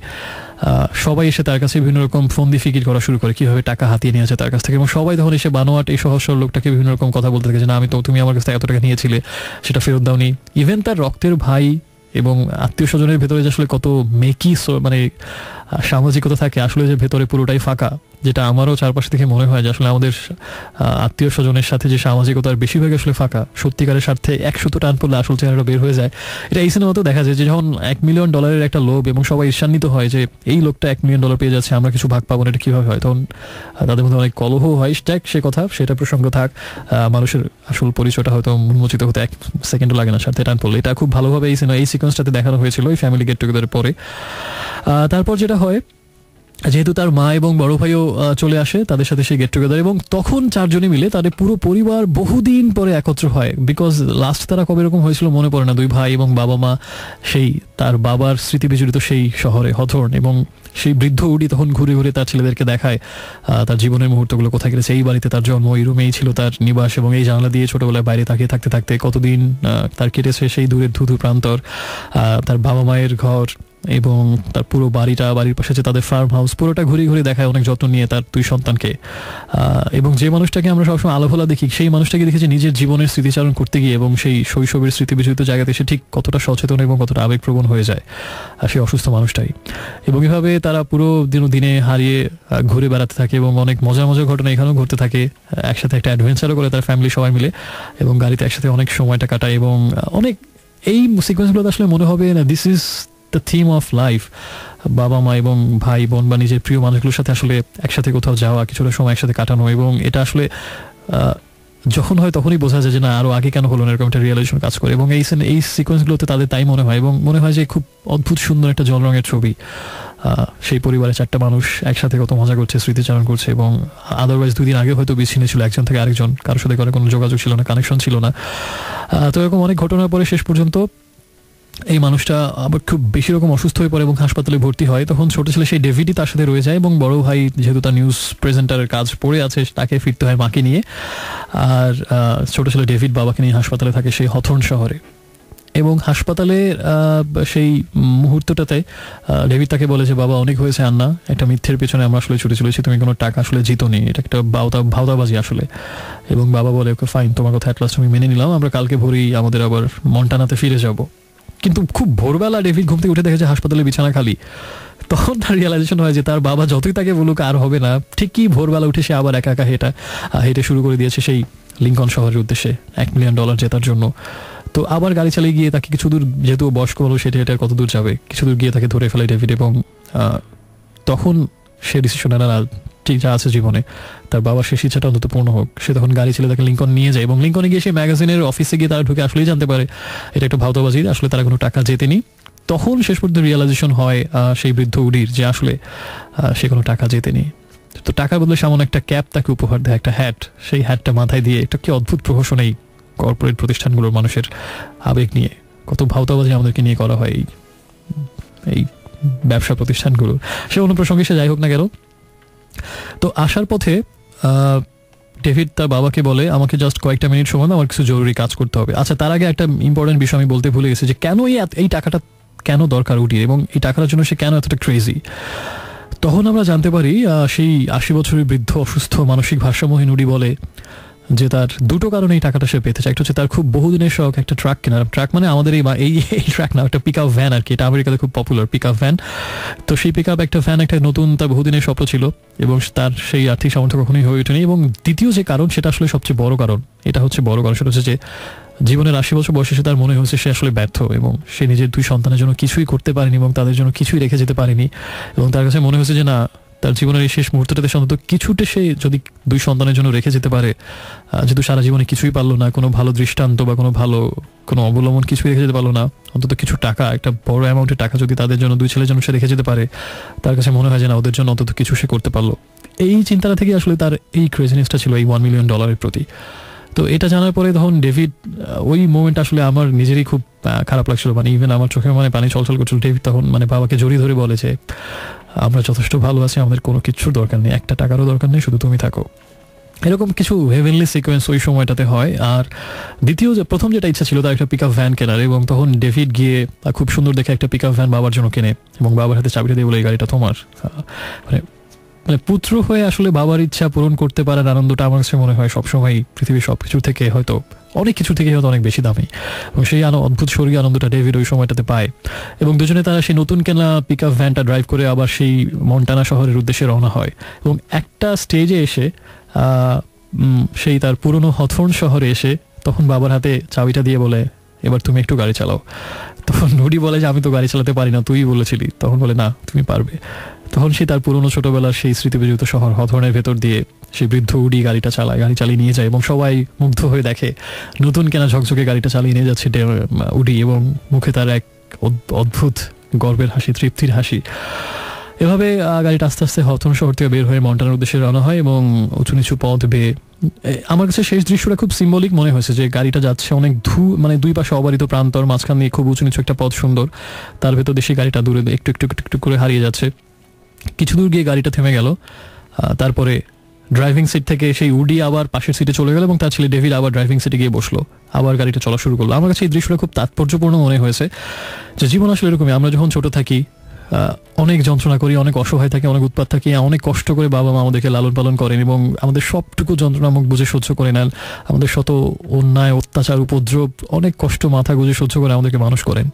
[SPEAKER 1] সবাই এসে তার কাছে বিভিন্ন রকম ফন্দি ফিকির করা শুরু করে, কিভাবে টাকা হাতিয়ে নিয়েছে তার কাছ থেকে। এবং সবাই তখন এসে বানোয়াট এই সহজ সরল লোকটাকে বিভিন্ন রকম কথা বলতে থাকে যে না, তুমি আমার কাছ থেকে এত টাকা নিয়েছিলে, সেটা ফেরত দাওনি। ইভেন তার রক্তের ভাই এবং আত্মীয় স্বজনের ভেতরে যে আসলে কত মেকি মানে সামাজিকতা থাকে, আসলে যে ভেতরে পুরোটাই ফাঁকা, যেটা আমারও চারপাশে থেকে মনে হয় যে আসলে আমাদের আত্মীয় স্বজনের সাথে যে সামাজিকতার বেশিরভাগ আসলে ফাঁকা। সত্যিকারের স্বার্থে 100 টান পড়লে আসল চেহারাটা বের হয়ে যায়। এটা এই সিনেমাতেও দেখা যায় যে যখন $1 মিলিয়ন একটা লোভ, এবং সবাই ঈর্ষান্বিত হয় যে এই লোকটা $1 মিলিয়ন পেয়ে যাচ্ছে, আমরা কিছু ভাগ পাবো না, এটা কীভাবে হয়। তখন তাদের মধ্যে অনেক কলহ হয়। সে কথা, সেটা প্রসঙ্গ থাক। মানুষের আসল পরিচয়টা হয়তো উন্মোচিত হতে 1 সেকেন্ডও লাগে না স্বার্থে টান পড়লে। এটা খুব ভালোভাবে এই সিকোয়েন্সটাতে দেখানো হয়েছিল এই ফ্যামিলি গেট টুগেদারের পরে। তারপর যেটা হয়, যেহেতু তার মা এবং বড় ভাইও চলে আসে তাদের সাথে সেই গেট টুগেদার, এবং তখন 4 জনে মিলে তাদের পুরো পরিবার বহুদিন পরে একত্র হয়। বিকজ লাস্ট তারা কবে এরকম হয়েছিল মনে পড়ে না, 2 ভাই এবং বাবা মা সেই তার বাবার স্মৃতি বিজড়িত সেই শহরে হথর্ন। এবং সেই বৃদ্ধ উডি তখন ঘুরে ঘুরে তার ছেলেদেরকে দেখায় তার জীবনের মুহূর্তগুলো কোথায় গেছে। এই বাড়িতে তার জন্ম, এই রুমেই ছিল তার নিবাস, এবং এই জানলা দিয়ে ছোটবেলায় বাইরে তাকিয়ে থাকতে থাকতে কতদিন তার কেটেছে সেই দূরের ধুধু প্রান্তর, তার বাবা মায়ের ঘর, এবং তার পুরো বাড়ির পাশে যে তাদের ফার্ম হাউস, পুরোটা ঘুরে ঘুরে দেখায় অনেক যত্ন নিয়ে তার 2 সন্তানকে। এবং যে মানুষটাকে আমরা সবসময় আলোভোলা দেখি, সেই মানুষটাকে দেখেছি নিজের জীবনের স্মৃতিচারণ করতে গিয়ে, এবং সেই শৈশবের স্মৃতি বিজড়িত জায়গাতে সে ঠিক কতটা সচেতন এবং কতটা আবেগপ্রবণ হয়ে যায় সেই অসুস্থ মানুষটাই। এবং এভাবে তারা পুরো দিনে হারিয়ে ঘুরে বেড়াতে থাকে, এবং অনেক মজার মজার ঘটনা এখানেও ঘটতে থাকে। একসাথে একটা অ্যাডভেঞ্চারও করে তার ফ্যামিলি সবাই মিলে, এবং গাড়িতে একসাথে অনেক সময়টা কাটায়। এবং অনেক এই সিকোয়েন্সগুলোতে আসলে মনে হবে না, this is the theme of life. বাবা মা এবং ভাই বোন বা নিজের প্রিয় মানুষগুলোর সাথে আসলে একসাথে কোথাও যাওয়া, কিছুটা সময় একসাথে কাটানো। এবং এটা আসলে যখন হয় তখনই বোঝা যায় যে না, আরও আগে কেন হলো না, এরকম একটা রিয়েলাইজেশন কাজ করে। এবং এই সিকোয়েন্সগুলোতে তাদের তাই মনে হয়, এবং মনে হয় যে খুব অদ্ভুত সুন্দর একটা জল রঙের ছবি। সেই পরিবারে 4টা মানুষ একসাথে কত মজা করছে, স্মৃতিচারণ করছে। এবং আদারওয়াইজ 2 দিন আগে হয়তো বিচ্ছিন্ন ছিল একজন থেকে আরেকজন, কারোর সাথে কোনো যোগাযোগ ছিল না, কানেকশন ছিল না। তো এরকম অনেক ঘটনার পরে শেষ পর্যন্ত এই মানুষটা আবার খুব বেশি রকম অসুস্থ হয়ে পড়ে এবং হাসপাতালে ভর্তি হয়। তখন ছোট ছেলে সেই ডেভিডই তার সাথে রয়ে যায়, এবং বড় ভাই যেহেতু তার নিউজ প্রেজেন্টারের কাজ পড়ে আছে, তাকে ফিরতে হয় মাকে নিয়ে। আর ছোট ছেলে ডেভিড বাবাকে নিয়ে হাসপাতালে থাকে সেই হথর্ন শহরে। এবং হাসপাতালে সেই মুহূর্তটাতে ডেভিড তাকে বলে যে বাবা, অনেক হয়েছে আন্না, একটা মিথ্যের পেছনে আমরা আসলে ছুটে চলেছি, তুমি কোনো টাকা আসলে জিতোনি, এটা একটা ভাওতাবাজি আসলে। এবং বাবা বলে ওকে ফাইন, তোমার কথা অ্যাট লাস্ট আমি মেনে নিলাম, আমরা কালকে ভোরেই আমাদের আবার মন্টানাতে ফিরে যাব। কিন্তু খুব ভোরবেলা ডেভিড ঘুম থেকে উঠে দেখে যে হাসপাতালে বিছানা খালি। তখন তার রিয়েলাইজেশন হয় যে তার বাবা যতই তাকে বলুক আর হবে না, ঠিকই ভোরবেলা উঠে সে আবার একা একা হেঁটে শুরু করে দিয়েছে সেই লিঙ্কন শহরের উদ্দেশ্যে $1 মিলিয়ন জেতার জন্য। তো আবার গাড়ি চালিয়ে গিয়ে তাকে কিছু দূর, যেহেতু বয়স্ক হলো, সেটা হেঁটে কত দূর যাবে, কিছু দূর গিয়ে তাকে ধরে ফেলে ডেভিড। এবং তখন সে ডিসিশন নেয় না, ঠিক যা আছে জীবনে, তার বাবার শেষ ইচ্ছাটা অন্তত পূর্ণ হোক। সে তখন গাড়ি ছেলে তাকে লিঙ্কন নিয়ে যায় এবং লিঙ্কনে গিয়ে সে ম্যাগাজিনের অফিসে গিয়ে তারা ঢুকে আসলেই জানতে পারে এটা একটা ভাওতাবাজি, আসলে তারা কোনো টাকা জেতেনি। তখন শেষ পর্যন্ত রিয়েলাইজেশন হয় সেই বৃদ্ধ উডির যে আসলে সে কোনো টাকা জেতেনি। তো টাকার বদলে সামনে একটা ক্যাপ তাকে উপহার দেয়, একটা হ্যাট, সেই হ্যাটটা মাথায় দিয়ে। এটা কি অদ্ভুত প্রহসন এই কর্পোরেট প্রতিষ্ঠানগুলোর মানুষের আবেগ নিয়ে, কত ভাওতাবাজি আমাদেরকে নিয়ে করা হয় এই ব্যবসা প্রতিষ্ঠানগুলো। সে অনুপ্রসঙ্গে সে যাই হোক না কেন, তো আসার পথে ডেভিড তার বাবাকে বলে আমাকে জাস্ট কয়েকটা মিনিট সময়, আমার কিছু জরুরি কাজ করতে হবে। আচ্ছা, তার আগে একটা ইম্পর্টেন্ট বিষয় আমি বলতে ভুলে গেছি যে কেন এই টাকাটা কেন দরকার উডির এবং এই টাকাটার জন্য সে কেন এতটা ক্রেজি। তখন আমরা জানতে পারি সেই 80 বছরের বৃদ্ধ অসুস্থ মানসিক ভারসাম্যহীন উডি বলে যে তার দুটো কারণে এই টাকাটা সে পেতে চায়। একটা হচ্ছে তার খুব বহুদিনের শখ একটা ট্রাক কেনার। ট্রাক মানে আমাদের এই ট্রাক না, একটা পিক আপ ভ্যান আর কি, এটা আমেরিকাতে খুব পপুলার পিক আপ ভ্যান। তো সেই পিক আপ একটা ভ্যান, একটা নতুন তার বহুদিনের স্বপ্ন ছিল এবং তার সেই আর্থিক সামর্থ্য কখনোই হয়ে ওঠেনি। এবং দ্বিতীয় যে কারণ, সেটা আসলে সবচেয়ে বড় কারণ, এটা হচ্ছে বড় কারণ, সেটা হচ্ছে যে জীবনের 80 বছর বয়সে সে তার মনে হয়েছে সে আসলে ব্যর্থ এবং সে নিজের 2 সন্তানের জন্য কিছুই করতে পারেনি এবং তাদের জন্য কিছুই রেখে যেতে পারেনি। এবং তার কাছে মনে হয়েছে যে না, তার জীবনের এই শেষ মুহূর্তটাতে অন্তত কিছুটা সে যদি 2 সন্তানের জন্য রেখে যেতে পারে, যেহেতু সারা জীবনে কিছুই পারলো না, কোনো ভালো দৃষ্টান্ত বা কোনো অবলম্বন কিছুই রেখে যেতে পারলো না, অন্তত কিছু টাকা, একটা বড় অ্যামাউন্টের টাকা যদি তাদের জন্য 2 ছেলের জন্য সে রেখে যেতে পারে, তার কাছে মনে হয় যে না, ওদের জন্য অন্তত কিছু সে করতে পারলো। এই চিন্তাটা থেকে আসলে তার এই ক্রেজিনেসটা ছিল এই $1 মিলিয়ন প্রতি। তো এটা জানার পরে তখন ডেভিড, ওই মোমেন্ট আসলে আমার নিজেরই খুব খারাপ লাগছিল, মানে ইভেন আমার চোখে পানি ছলছল করছিল। ডেভিড তখন বাবাকে জড়িয়ে ধরে বলে যে আমরা যথেষ্ট ভালো আছি, আমাদের কোনো কিছুর দরকার নেই, একটা টাকারও দরকার নেই, শুধু তুমি থাকো। এরকম কিছু হেভেনলি সিকোয়েন্স ওই সময়টাতে হয়। আর প্রথম যেটা ইচ্ছা ছিল তার একটা পিক আপ ভ্যান কেনার, এবং তখন ডেভিড গিয়ে খুব সুন্দর দেখে একটা পিক আপ ভ্যান বাবার জন্য কেনে এবং বাবার হাতে চাবিটা দিয়ে বলে এই গাড়িটা তোমার। মানে পুত্র হয়ে আসলে বাবার ইচ্ছা পূরণ করতে পারার আনন্দটা আমার কাছে মনে হয় সবসময় পৃথিবীর সবকিছু থেকে হয়তো অনেক কিছু থেকে হয়তো অনেক বেশি দামি, এবং সেই অদ্ভুত স্বর্গীয় আনন্দটা ডেভিড ওই সময়টাতে পায়। এবং দুজনে তারা সেই নতুন কেনা পিক আপ ভ্যানটা ড্রাইভ করে আবার সেই মন্টানা শহরের উদ্দেশ্যে রওনা হয়। এবং একটা স্টেজে এসে সেই তার পুরনো হথর্ন শহরে এসে তখন বাবার হাতে চাবিটা দিয়ে বলে এবার তুমি একটু গাড়ি চালাও। তখন নুডি বলে যে আমি তো গাড়ি চালাতে পারি না, তুই বলেছিলি। তখন বলে না, তুমি পারবে। তখন সে তার পুরনো ছোটবেলার সেই স্মৃতিবিজড়িত শহর হথর্নের ভেতর দিয়ে সেই বৃদ্ধ উডি গাড়িটা চালায়, গাড়ি চালিয়ে নিয়ে যায় এবং সবাই মুগ্ধ হয়ে দেখে নতুন কেনা ঝকঝকে গাড়িটা চালিয়ে নিয়ে যাচ্ছে উডি, এবং মুখে তার এক অদ্ভুত গর্বের হাসি, তৃপ্তির হাসি। এভাবে গাড়িটা আস্তে আস্তে হথর্ন শহর থেকে বের হয়ে মন্টানার উদ্দেশ্যে রওনা হয় এবং উঁচু নিচু পথ বেয়ে, আমার কাছে শেষ দৃশ্যটা খুব সিম্বলিক মনে হয়েছে যে গাড়িটা যাচ্ছে অনেক দুই পাশে অবারিত প্রান্তর, মাঝখান দিয়ে খুব উঁচু নিচু একটা পথ সুন্দর, তার ভেতর দিয়ে সেই গাড়িটা দূরে একটু একটু একটু একটু করে হারিয়ে যাচ্ছে। কিছু দূর গিয়ে গাড়িটা থেমে গেল, তারপরে ড্রাইভিং সিট থেকে সেই উডি আবার পাশের সিটে চলে গেল এবং তার ছেলে ডেভিড আবার ড্রাইভিং সিটে গিয়ে বসলো, আবার গাড়িটা চলা শুরু করলো। আমার কাছে এই দৃশ্যটা খুব তাৎপর্যপূর্ণ মনে হয়েছে যে জীবন আসলে এরকমই, আমরা যখন ছোট থাকি অনেক যন্ত্রণা করি, অনেক অসহায় থাকি, অনেক উৎপাত থাকি, অনেক কষ্ট করে বাবা মা আমাদেরকে লালন পালন করেন এবং আমাদের সবটুকু যন্ত্রণা মুখ বুঝে সহ্য করে নেন, আমাদের শত অন্যায় অত্যাচার উপদ্রব অনেক কষ্ট মাথা গুঁজে সহ্য করে আমাদেরকে মানুষ করেন।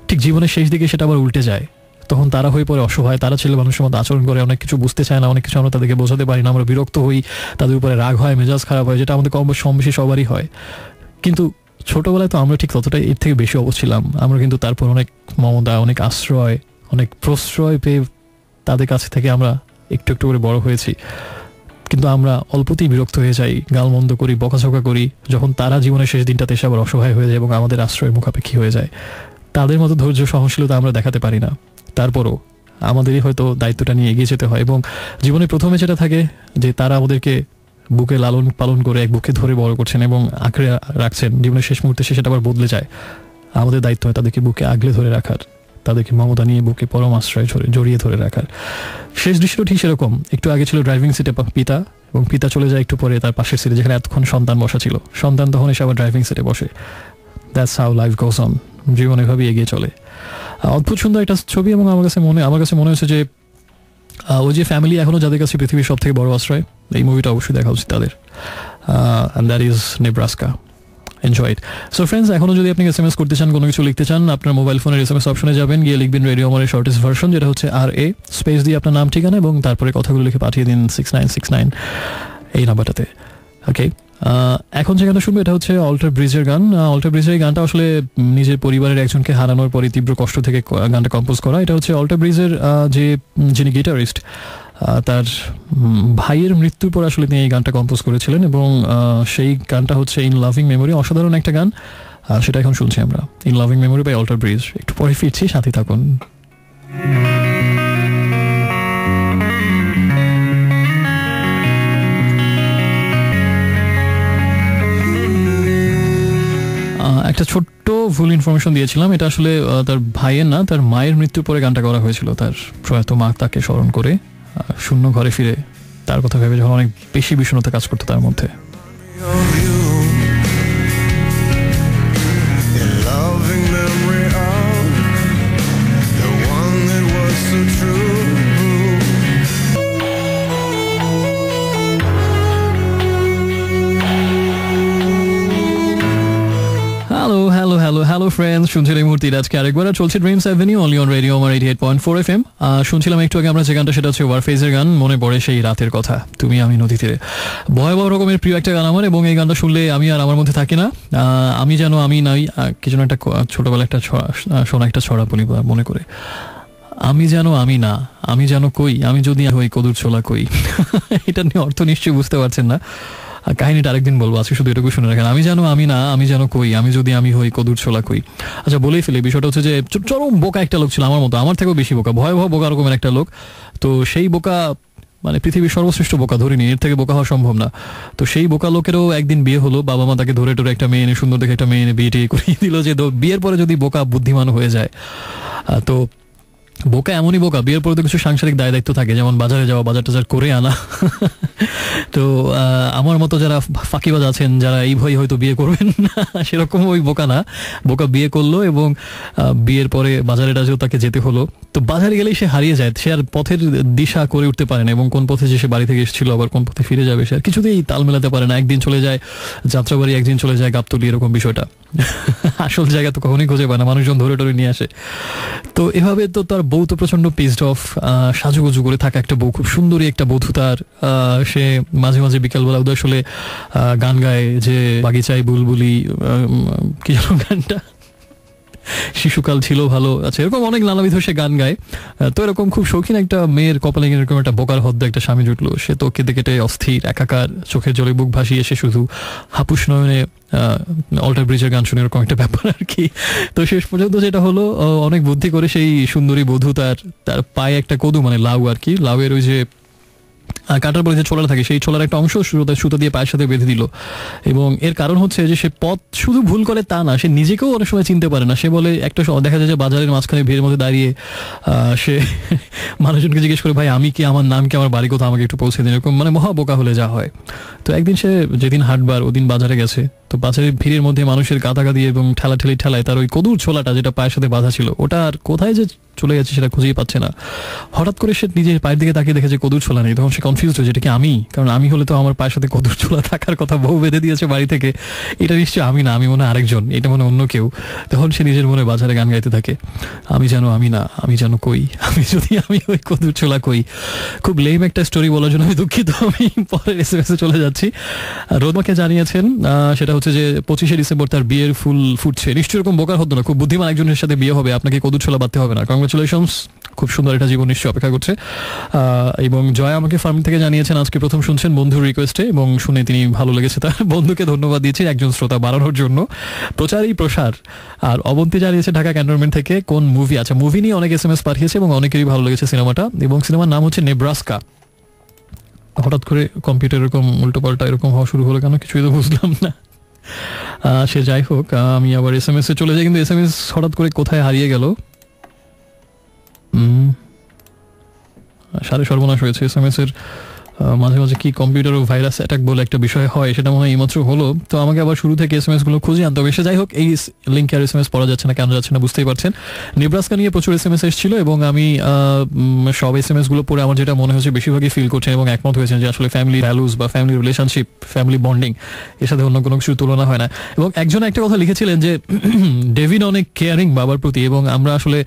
[SPEAKER 1] ঠিক জীবনের শেষ দিকে সেটা আবার উল্টে যায়, তখন তারা হয়ে পড়ে অসহায়, তারা ছেলে মানুষের মতো আচরণ করে, অনেক কিছু বুঝতে চায় না, অনেক কিছু আমরা তাদেরকে বোঝাতে পারি না, আমরা বিরক্ত হই, তাদের উপরে রাগ হয়, মেজাজ খারাপ হয়, যেটা আমাদের কম বেশি সবারই হয়। কিন্তু ছোটবেলায় তো আমরা ঠিক ততটাই এর থেকে বেশি অবশ ছিলাম, আমরা কিন্তু তারপর অনেক মমতা, অনেক আশ্রয়, অনেক প্রশ্রয় পেয়ে তাদের কাছে থেকে আমরা একটু একটু করে বড় হয়েছি। কিন্তু আমরা অল্পতেই বিরক্ত হয়ে যাই, গালমন্দ করি, বকাঝকা করি, যখন তারা জীবনের শেষ দিনটাতে এসে আবার অসহায় হয়ে যায় এবং আমাদের আশ্রয়ের মুখাপেক্ষী হয়ে যায়। তাদের মতো ধৈর্য সহনশীলতা আমরা দেখাতে পারি না, তারপরও আমাদেরই হয়তো দায়িত্বটা নিয়ে এগিয়ে যেতে হয়। এবং জীবনে প্রথমে যেটা থাকে যে তারা আমাদেরকে বুকে লালন পালন করে এক বুকে ধরে বড় করছেন এবং আঁকড়ে রাখছেন, জীবনের শেষ মুহূর্তে সেটা আবার বদলে যায়। আমাদের দায়িত্ব হয় তাদেরকে বুকে আগলে ধরে রাখার, তাদেরকে মমতা নিয়ে বুকে পরম আশ্রয় জড়িয়ে ধরে রাখার। শেষ দৃশ্যটা ঠিক সেরকম, একটু আগে ছিল ড্রাইভিং সিটে পিতা, এবং পিতা চলে যায় একটু পরে তার পাশের সিটে যেখানে এতক্ষণ সন্তান বসা ছিল, সন্তান তখন এসে আবার ড্রাইভিং সিটে বসে। That's how life goes on, জীবন এভাবেই এগিয়ে চলে। অদ্ভুত সুন্দর একটা ছবি, এবং আমার কাছে মনে হয়েছে যে ওই যে ফ্যামিলি এখনো যাদের কাছে পৃথিবীর সব থেকে বড় আশ্রয়, এই মুভিটা অবশ্যই দেখা উচিত তাদের, and that is Nebraska. Enjoy it. So friends, এখনো যদি আপনি SMS করতে চান, কোনো কিছু লিখতে চান, আপনার মোবাইল ফোনের SMS অপশনে যাবেন, গিয়ে লিখবেন রেডিও আমারের শর্টেস্ট ভার্সন, যেটা হচ্ছে RA স্পেস দিয়ে আপনার নাম ঠিকানা এবং তারপরে কথাগুলো লিখে পাঠিয়ে দিন 6969 এই নাম্বারটাতে। ওকে, এখন যে গানটা শুনবো এটা হচ্ছে অল্টার ব্রিজের গান। অল্টার ব্রিজের এই গানটা আসলে নিজের পরিবারের একজনকে হারানোর পরে তীব্র কষ্ট থেকে গানটা কম্পোজ করা। এটা হচ্ছে অল্টার ব্রিজের যিনি গিটারিস্ট তার ভাইয়ের মৃত্যুর পর আসলে তিনি এই গানটা কম্পোজ করেছিলেন এবং সেই গানটা হচ্ছে ইন লাভিং মেমোরি, অসাধারণ একটা গান, সেটা এখন শুনছি আমরা, in loving memory by Alter Bridge. একটু পরে ফিরছি, সাথে থাকুন। একটা ছোট্ট ভুল ইনফরমেশন দিয়েছিলাম, এটা আসলে তার ভাইয়ের না, তার মায়ের মৃত্যুর পরে গানটা করা হয়েছিল, তার প্রয়াত মা তাকে স্মরণ করে শূন্য ঘরে ফিরে তার কথা ভেবে যখন অনেক বেশি বিষণ্ণতা কাজ করতো তার মধ্যে। হ্যালো ফ্রেন্ডস, শুনছিলাম এই মুহূর্তে আজকে আরেকবার চলছে dreams avenue only on radio আমার 88.4 FM। শুনছিলাম একটু আগে আমরা যে গানটা, সেটা হচ্ছে ওয়ারফেজের গান, মনে পড়ে সেই রাতের কথা, তুমি আমি নদী তীরে। ভয়াবহ রকমের প্রিয় একটা গান আমার, এবং এই গানটা শুনলে আমি আর আমার মধ্যে থাকি না। আমি যেন আমি নাই, কি যেন একটা ছোটবেলা একটা শোনা একটা ছড়া বলি মনে করে, আমি যেন আমি না, আমি যেন কই, আমি যদি হই কদুর ছোলা কই। এটা নিয়ে অর্থ নিশ্চয়ই বুঝতে পারছেন না, কাহিনীটা আরেকদিন বলবো, আজকে শুধু এটুকু শুনে রাখেন। আমি যেন আমি না, আমি যেন কই, আমি যদি আমি হই কদুর ছোলা কই। আচ্ছা, বলেই ফেলি, বিষয়টা হচ্ছে যে চরম বোকা একটা লোক ছিল আমার মতো, আমার থেকেও বেশি বোকা, ভয়াবহ বোকা রকমের একটা লোক। তো সেই বোকা, মানে পৃথিবীর সর্বশ্রেষ্ঠ বোকা ধরিনি, এর থেকে বোকা হওয়া সম্ভব না। তো সেই বোকা লোকেরও একদিন বিয়ে হলো, বাবা মা তাকে ধরে টরে একটা মেয়ে এনে, সুন্দর দেখে একটা মেয়ে এনে বিয়ে টিয়ে করিয়ে দিল, যে বিয়ের পরে যদি বোকা বুদ্ধিমান হয়ে যায়। তো বোকা এমনই বোকা, বিয়ের পরে তো কিছু সাংসারিক দায় দায়িত্ব থাকে, যেমন বাজারে যাওয়া, বাজার টাজার করে আনা। তো আমার মতো যারা ফাঁকিবাজ আছেন, যারা এই ভয় হয়তো বিয়ে করবেন না, সেরকম ওই বোকা না, বোকা বিয়ে করলো এবং বিয়ের পরে বাজারে টাজারেও তাকে যেতে হলো। তো বাজারে গেলেই সে হারিয়ে যায়, সে আর পথের দিশা করে উঠতে পারে না, এবং কোন পথে যে সে বাড়ি থেকে এসেছিল আবার কোন পথে ফিরে যাবে সে আর কিছুতেই তাল মেলাতে পারে না। একদিন চলে যায় যাত্রাবাড়ি, একদিন চলে যায় গাবতলী, এরকম বিষয়টা। আসল জায়গা তো কখনোই খুঁজে পায় না, মানুষজন ধরে টরে নিয়ে আসে। তো এভাবে তো তার বউ তো প্রচন্ড পিসড অফ, সাজুগুজু করে থাকা একটা বউ, খুব সুন্দরী একটা বধূ তার। সে মাঝে মাঝে বিকালবেলা উদয় হলে গান গায়, যে বাগিচায় বুলবুলি, কি যেন গানটা, শিশুকাল ছিল ভালো আছে, এরকম অনেক নানাবিধ সে গান গায়। তো এরকম খুব শৌখিন একটা মেয়ের কপালে এরকম একটা বোকার হদ্দে একটা স্বামী জুটলো, সে তো কেটে কেটে অস্থির একাকার, চোখের জলে বুক ভাসিয়ে সে শুধু হাপুস নয়নে অল্টার ব্রিজের গান শুনে, এরকম একটা ব্যাপার আর কি। তো শেষ পর্যন্ত যেটা হলো, অনেক বুদ্ধি করে সেই সুন্দরী বধূ তার পায়ে একটা কদু, মানে লাউ আর কি, লাউয়ের ওই যে কাটার পরে যে ছোলাটা থাকে, সেই ছোলার একটা অংশ সুতো দিয়ে পায়ের সাথে বেঁধে দিল। এবং এর কারণ হচ্ছে যে সে পথ শুধু ভুল করে তা না, সে নিজেকেও অনেক সময় চিনতে পারে না। সে বলে, একটা দেখা যায় যে বাজারের মাঝখানে ভিড়ের মধ্যে দাঁড়িয়ে সে মানুষজনকে জিজ্ঞেস করে, ভাই আমি কি, আমার নাম কি, আমার বাড়ি কোথাও, আমাকে একটু পৌঁছে দিন, এরকম মানে মহা বোকা হলে যা হয়। তো একদিন সে যেদিন হাটবার ওদিন বাজারে গেছে, তো বাজারের ভিড়ের মধ্যে মানুষের গাদাগাদি এবং ঠেলায় তার ওই কদুর ছোলাটা যেটা পায়ের সাথে বাঁধা ছিল, ওটা আর কোথায় যে চলে গেছে সেটা খুঁজেই পাচ্ছে না। হঠাৎ করে সে নিজের পায়ের দিকে তাকিয়ে দেখে যে কদুর ছোলা নেই, তখন সে কনফিউজ হয়েছে, এটা কি আমি? কারণ আমি হলে তো আমার পায়ের সাথে কদুর ছোলা থাকার কথা, বউ বেঁধে দিয়েছে বাড়ি থেকে, এটা নিশ্চয়ই আমি না, আমি মনে হয় আরেকজন, এটা মনে অন্য কেউ। তখন সে নিজের মনে বাজারে গান গাইতে থাকে, আমি যেন আমি না, আমি যেন কই, আমি যদি আমি ওই কদুর ছোলা কই। খুব লেম একটা স্টোরি বলার জন্য আমি দুঃখিত, আমি পরের SMS এ চলে যাচ্ছি। রোদমাকে জানিয়েছেন, সেটা হচ্ছে যে 25শে ডিসেম্বর তার বিয়ের ফুল ফুটছে। নিশ্চয়ই এরকম বোকার হতো না, খুব বুদ্ধিমান একজনের সাথে বিয়ে হবে, আপনাকে কদুর ছোলা বাঁধতে হবে না। কংগ্রাচুলেশনস, খুব সুন্দর একটা জীবন নিশ্চয়ই অপেক্ষা করছে। এবং জয় আমাকে ফার্মিং থেকে জানিয়েছেন, আজকে প্রথম শুনছেন বন্ধুর রিকোয়েস্টে, এবং শুনে তিনি ভালো লেগেছে, তার বন্ধুকে ধন্যবাদ দিয়েছি একজন শ্রোতা বাড়ানোর জন্য, প্রচারই প্রসার। আর অবন্তী জানিয়েছে ঢাকা ক্যান্টনমেন্ট থেকে, কোন মুভি, আচ্ছা মুভি নিয়ে অনেক SMS পাঠিয়েছে এবং অনেকেরই ভালো লেগেছে সিনেমাটা, এবং সিনেমার নাম হচ্ছে নেব্রাস্কা। হঠাৎ করে কম্পিউটার এরকম উল্টো পাল্টা এরকম হওয়া শুরু হলো কেন, কিছুই তো বুঝলাম না। সে যাই হোক, আমি আবার SMS এ চলে যাই, কিন্তু SMS হঠাৎ করে কোথায় হারিয়ে গেল, সারে সর্বনাশ হয়েছে। SMS এর মাঝে মাঝে কি কম্পিউটার ও ভাইরাস অ্যাটাক বলে একটা বিষয় হয়, সেটা মনে হয় এইমাত্র হলো। তো আমাকে আবার শুরু থেকে SMS গুলো খুঁজে আনতে হবে। সে যাই হোক, এই লিঙ্কে আর SMS পড়া যাচ্ছে না, কেন যাচ্ছে না বুঝতেই পারছেন। নেব্রাস্কা নিয়ে প্রচুর SMS এসেছিল, এবং আমি সব SMS গুলো পড়ে আমার যেটা মনে হচ্ছে, বেশিরভাগই ফিল করছেন এবং একমত হয়েছেন যে আসলে ফ্যামিলি ভ্যালুস বা ফ্যামিলি রিলেশনশিপ, ফ্যামিলি বন্ডিং, এর সাথে অন্য কোনো কিছুর তুলনা হয় না। এবং একজন একটা কথা লিখেছিলেন যে ডেভিড অনেক কেয়ারিং বাবার প্রতি, এবং আমরা আসলে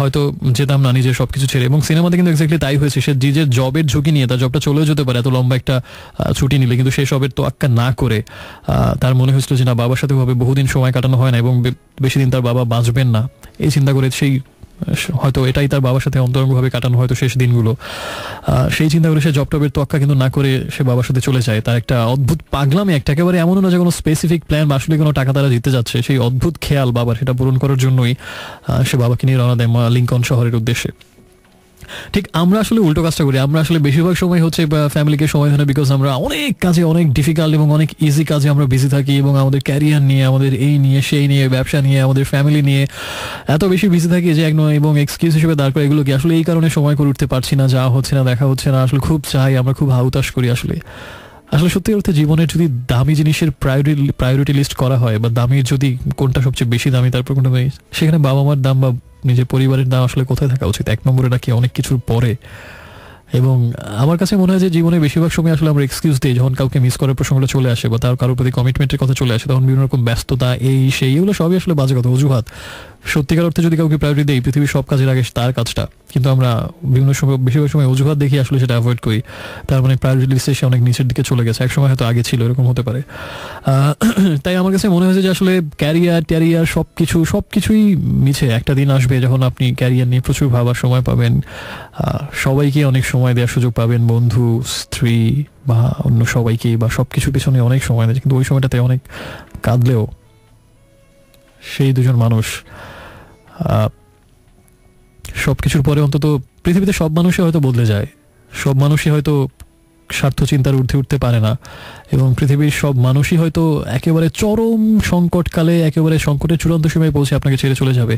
[SPEAKER 1] হয়তো যেতাম না নিজের সবকিছু ছেড়ে, এবং সিনেমাতে কিন্তু এক্স্যাক্টলি তাই হয়েছে। সে নিজের জবের ঝুঁকি নিয়ে, তার জবটা চলেও যেতে পারে এত লম্বা একটা ছুটি নিলে, কিন্তু সেই সবের তোয়াক্কা না করে তার মনে হয়েছিল যে না, বাবার সাথে ভাবে বহুদিন সময় কাটানো হয় না এবং বেশি দিন তার বাবা বাঁচবেন না, এই চিন্তা করে সেই হয়তো এটাই তার বাবার সাথে অন্তরঙ্গভাবে কাটানো হয়তো শেষ দিনগুলো। সেই চিন্তা করে সে জব-টবের তোয়াক্কা কিন্তু না করে সে বাবার সাথে চলে যায়। তার একটা অদ্ভুত পাগলামি, একটা একেবারে এমনও না যে কোনো স্পেসিফিক প্ল্যান বা আসলে কোনো টাকা তারা জিতে যাচ্ছে, সেই অদ্ভুত খেয়াল বাবার, সেটা পূরণ করার জন্যই সে বাবাকে নিয়ে রওনা দেয় লিঙ্কন শহরের উদ্দেশ্যে। ঠিক আমরা আসলে উল্টো কাজটা করি। আমরা আসলে বেশিরভাগ সময় হচ্ছে ফ্যামিলিকে সময় দেয় না, বিকজ আমরা অনেক কাজে, অনেক ডিফিকাল্ট এবং অনেক ইজি কাজে আমরা বিজি থাকি, এবং আমাদের ক্যারিয়ার নিয়ে, আমাদের এই নিয়ে সেই নিয়ে, ব্যবসা নিয়ে, আমাদের ফ্যামিলি নিয়ে এত বেশি বিজি থাকি যে এবং এক্সকিউজ হিসেবে দাঁড় করে এগুলো কি আসলে এই কারণে সময় করে উঠতে পারছি না, যা হচ্ছে না, দেখা হচ্ছে না, আসলে খুব চাই, আমরা খুব হাউতাশ করি। আসলে সত্যি অর্থে জীবনের যদি দামি জিনিসের প্রায়োরিটি লিস্ট করা হয়, বা দামির যদি কোনটা সবচেয়ে বেশি দামি, তারপর কোনটা সেখানে বাবা মার দাম বা নিজের পরিবারের দাম আসলে কোথায় থাকা উচিত? এক নম্বরে নাকি অনেক কিছুর পরে? এবং আমার কাছে মনে হয় যে জীবনে বেশিরভাগ সময় আসলে আমরা এক্সকিউজ দিই যখন কাউকে মিস করার প্রসঙ্গটা চলে আসে, বা তার কারোর প্রতি কমিটমেন্টের কথা চলে আসে, তখন বিভিন্ন রকম ব্যস্ততা, এই সেই, এগুলো সবই আসলে বাজে কথা, অজুহাত। সত্যিকার অর্থে যদি কাউকে প্রায়োরিটি দেই, পৃথিবীর সব কাজের আগে তার কাজটা, কিন্তু আমরা বিভিন্ন সময়, বেশিরভাগ সময় অজুহাত দেখি আসলে সেটা অ্যাভয়েড করি। তার মানে প্রায়োরিটি লিস্টে সে অনেক নিচের দিকে চলে গেছে, একসময় হয়তো আগে ছিল, এরকম হতে পারে। তাই আমার কাছে মনে হয়েছে যে আসলে ক্যারিয়ার সবকিছুই মিছে। একটা দিন আসবে যখন আপনি ক্যারিয়ার নিয়ে প্রচুর ভাবার সময় পাবেন, সবাইকে অনেক সময় দেওয়ার সুযোগ পাবেন, বন্ধু, স্ত্রী বা অন্য সবাইকে, বা সবকিছুর পিছনে অনেক সময় দেয়, কিন্তু ওই সময়টাতে অনেক কাঁদলেও সেই দুজন মানুষ সবকিছুর পরে অন্তত পৃথিবীতে সব মানুষই হয়তো বদলে যায়, সব মানুষই হয়তো স্বার্থ চিন্তার ঊর্ধ্বে উঠতে পারে না, এবং পৃথিবীর সব মানুষই হয়তো একেবারে চরম সংকটকালে, একেবারে সংকটের চূড়ান্ত সীমায় পৌঁছে আপনাকে ছেড়ে চলে যাবে।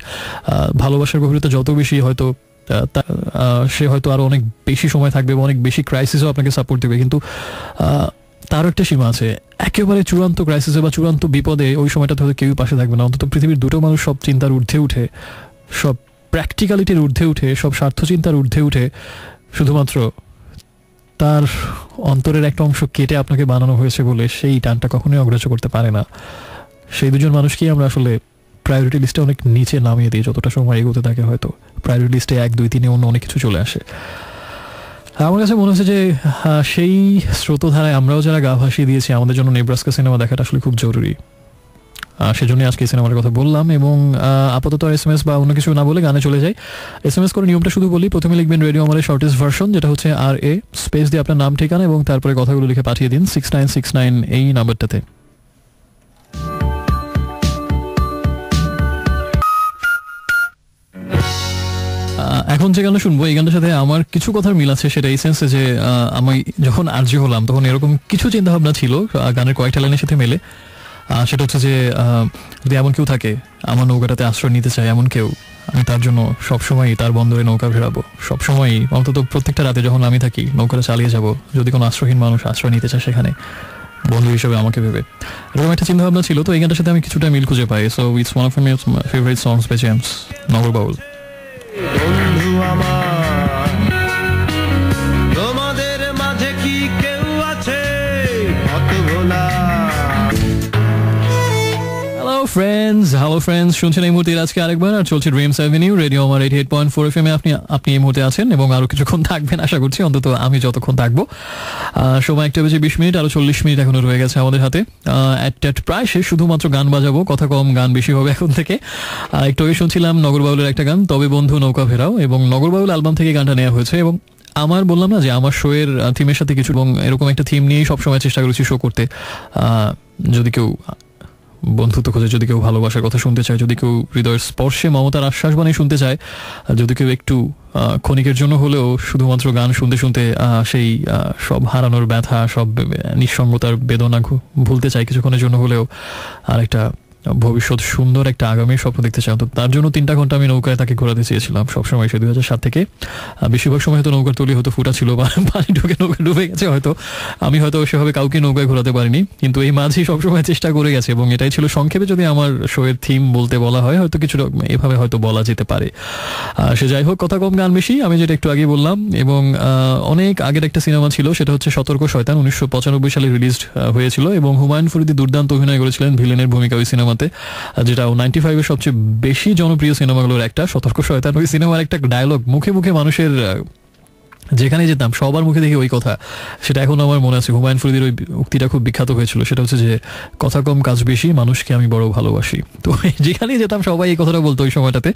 [SPEAKER 1] ভালোবাসার গভীরতা যত বেশি, হয়তো সে হয়তো আরো অনেক বেশি সময় থাকবে, অনেক বেশি ক্রাইসিসও আপনাকে সাপোর্ট দেবে, কিন্তু তারও একটা সীমা আছে। একেবারে চূড়ান্ত ক্রাইসিসে বা চূড়ান্ত বিপদে ওই সময়টাতে হয়তো কেউই পাশে থাকবে না। অন্তত পৃথিবীর দুটো মানুষ সব চিন্তার ঊর্ধ্বে উঠে, সব প্র্যাকটিক্যালিটির ঊর্ধ্বে উঠে, সব স্বার্থ চিন্তার ঊর্ধ্বে উঠে শুধুমাত্র তার অন্তরের একটা অংশ কেটে আপনাকে বানানো হয়েছে বলে সেই টানটা কখনোই অগ্রাহ্য করতে পারে না। সেই দুজন মানুষকেই আমরা আসলে প্রায়োরিটি লিস্টে অনেক নিচে নামিয়ে দিই যতটা সময় এগোতে থাকে। হয়তো প্রায়োরিটি লিস্টে 1, 2, 3 অন্য অনেক কিছু চলে আসে। আমার কাছে মনে হচ্ছে যে সেই স্রোতধারায় আমরাও যারা গা ভাসিয়ে দিয়েছি, আমাদের জন্য নেব্রাস্কা সিনেমা দেখাটা আসলে খুব জরুরি। সেজন্যই আজকে এই সিনেমার কথা বললাম। এবং আপাতত SMS বা অন্য কিছু না বলে গানে চলে যাই। SMS করে নিয়মটা শুধু বলি, প্রথমে লিখবেন রেডিও আমাদের শর্টেস্ট ভার্সন, যেটা হচ্ছে RA স্পেস দিয়ে আপনার নাম, ঠিকানা এবং তারপরে কথাগুলো লিখে পাঠিয়ে দিন 6969 এই নাম্বারটাতে। এখন যে গানটা শুনবো, এই গানটার সাথে আমার কিছু কথার মিল আছে, সেটা এই সেন্সে যে আমি যখন আরজি হলাম তখন এরকম কিছু চিন্তা ভাবনা ছিল গানের কয়েকটা লাইনের সাথে মেলে। সেটা হচ্ছে যে যদি এমন কেউ থাকে আমার নৌকাটাতে আশ্রয় নিতে চায়, এমন কেউ, আমি তার জন্য সবসময়ই তার বন্দরে নৌকা ভেড়াবো, সবসময়ই, অন্তত প্রত্যেকটা রাতে যখন আমি থাকি নৌকাটা চালিয়ে যাব, যদি কোনো আশ্রয়হীন মানুষ আশ্রয় নিতে চায় সেখানে, বন্ধু হিসেবে আমাকে ভেবে। এরকম একটা চিন্তা ভাবনা ছিল। তো এই গানটার সাথে আমি কিছুটা মিল খুঁজে পাই। So it's one of my favourite songs by James, Nagar Baul.
[SPEAKER 3] বন্ধু আমার, তোমাদের মাঝে কি কেউ আছে কত ভোলা?
[SPEAKER 1] হ্যালো ফ্রেন্ডস, শুনছেন এই মুহূর্তে আজকে আরেকবার, আর চলছে ড্রিমস অ্যাভিনিউ, রেডিও আমার 88.4 FM এ আপনি এই মুহূর্তে আছেন এবং আরো কিছুক্ষণ থাকবেন আশা করছি, অন্তত আমি যতক্ষণ থাকবো। সময় 1:20 আরো 40 মিনিট এখনো রয়ে গেছে আমাদের হাতে। প্রায় শেষ, শুধুমাত্র গান বাজাবো, কথা কম, গান বেশি হবে এখন থেকে। একটু আগে শুনছিলাম নগরবাউলের একটা গান, তবে বন্ধু নৌকা ফেরাও, এবং নগরবাউল অ্যালবাম থেকে গানটা নেওয়া হয়েছে। এবং আমার বললাম না যে আমার শোয়ের থিমের সাথে কিছু, এবং এরকম একটা থিম নিয়েই সবসময় চেষ্টা করেছি শো করতে। যদি কেউ বন্ধুত্ব খোঁজে, যদি কেউ ভালোবাসার কথা শুনতে চায়, যদি কেউ হৃদয়ের স্পর্শে মমতার আশ্বাস বানিয়ে শুনতে চায়, যদি কেউ একটু ক্ষণিকের জন্য হলেও শুধুমাত্র গান শুনতে শুনতে সেই সব হারানোর ব্যথা, সব নিঃসঙ্গতার বেদনা ভুলতে চায় কিছুক্ষণের জন্য হলেও, আর একটা ভবিষ্যৎ সুন্দর একটা আগামী স্বপ্ন দেখতে চাই, তো তার জন্য 3টা ঘন্টা আমি নৌকায় তাকে ঘোরাতে চেয়েছিলাম সবসময়। সে 2007 থেকে বেশিরভাগ সময় হয়তো নৌকার তলি হয়তো ফুটা ছিল বা পানি ঢুকে নৌকা ডুবে গেছে, হয়তো আমি হয়তো সেভাবে কাউকে নৌকায় ঘোরাতে পারিনি, কিন্তু এই মাঝেই সবসময় চেষ্টা করে গেছে। এবং এটাই ছিল সংক্ষেপে যদি আমার শোয়ের থিম বলতে বলা হয়, হয়তো কিছুটা এভাবে হয়তো বলা যেতে পারে। সে যাই হোক, কথা কম গান বেশি, আমি যেটা একটু আগে বললাম। এবং অনেক আগের একটা সিনেমা ছিল, সেটা হচ্ছে সতর্ক শয়তান, 1995 সালে রিলিজ হয়েছিল, এবং হুমায়ুন ফরিদি দুর্দান্ত অভিনয় করেছিলেন ভিলেনের ভূমিকা ওই সিনেমা, যেটা 95 এর সবচেয়ে বেশি জনপ্রিয় সিনেমাগুলোর একটা, সতর্ক শয়তান। ওই সিনেমার একটা ডায়লগ মুখে মুখে মানুষের যেখানে যেতাম সবার মুখে দেখি ওই কথা, সেটা এখন আমার মনে আছে। হুমায়ুন ফরিদের ওই উক্তিটা খুব বিখ্যাত হয়েছিল, সেটা হচ্ছে যে কথা কম কাজ বেশি, মানুষকে আমি বড় ভালোবাসি। তো যেখানেই যেতাম সবাই এই কথাটা বলতো ওই সময়টাতে।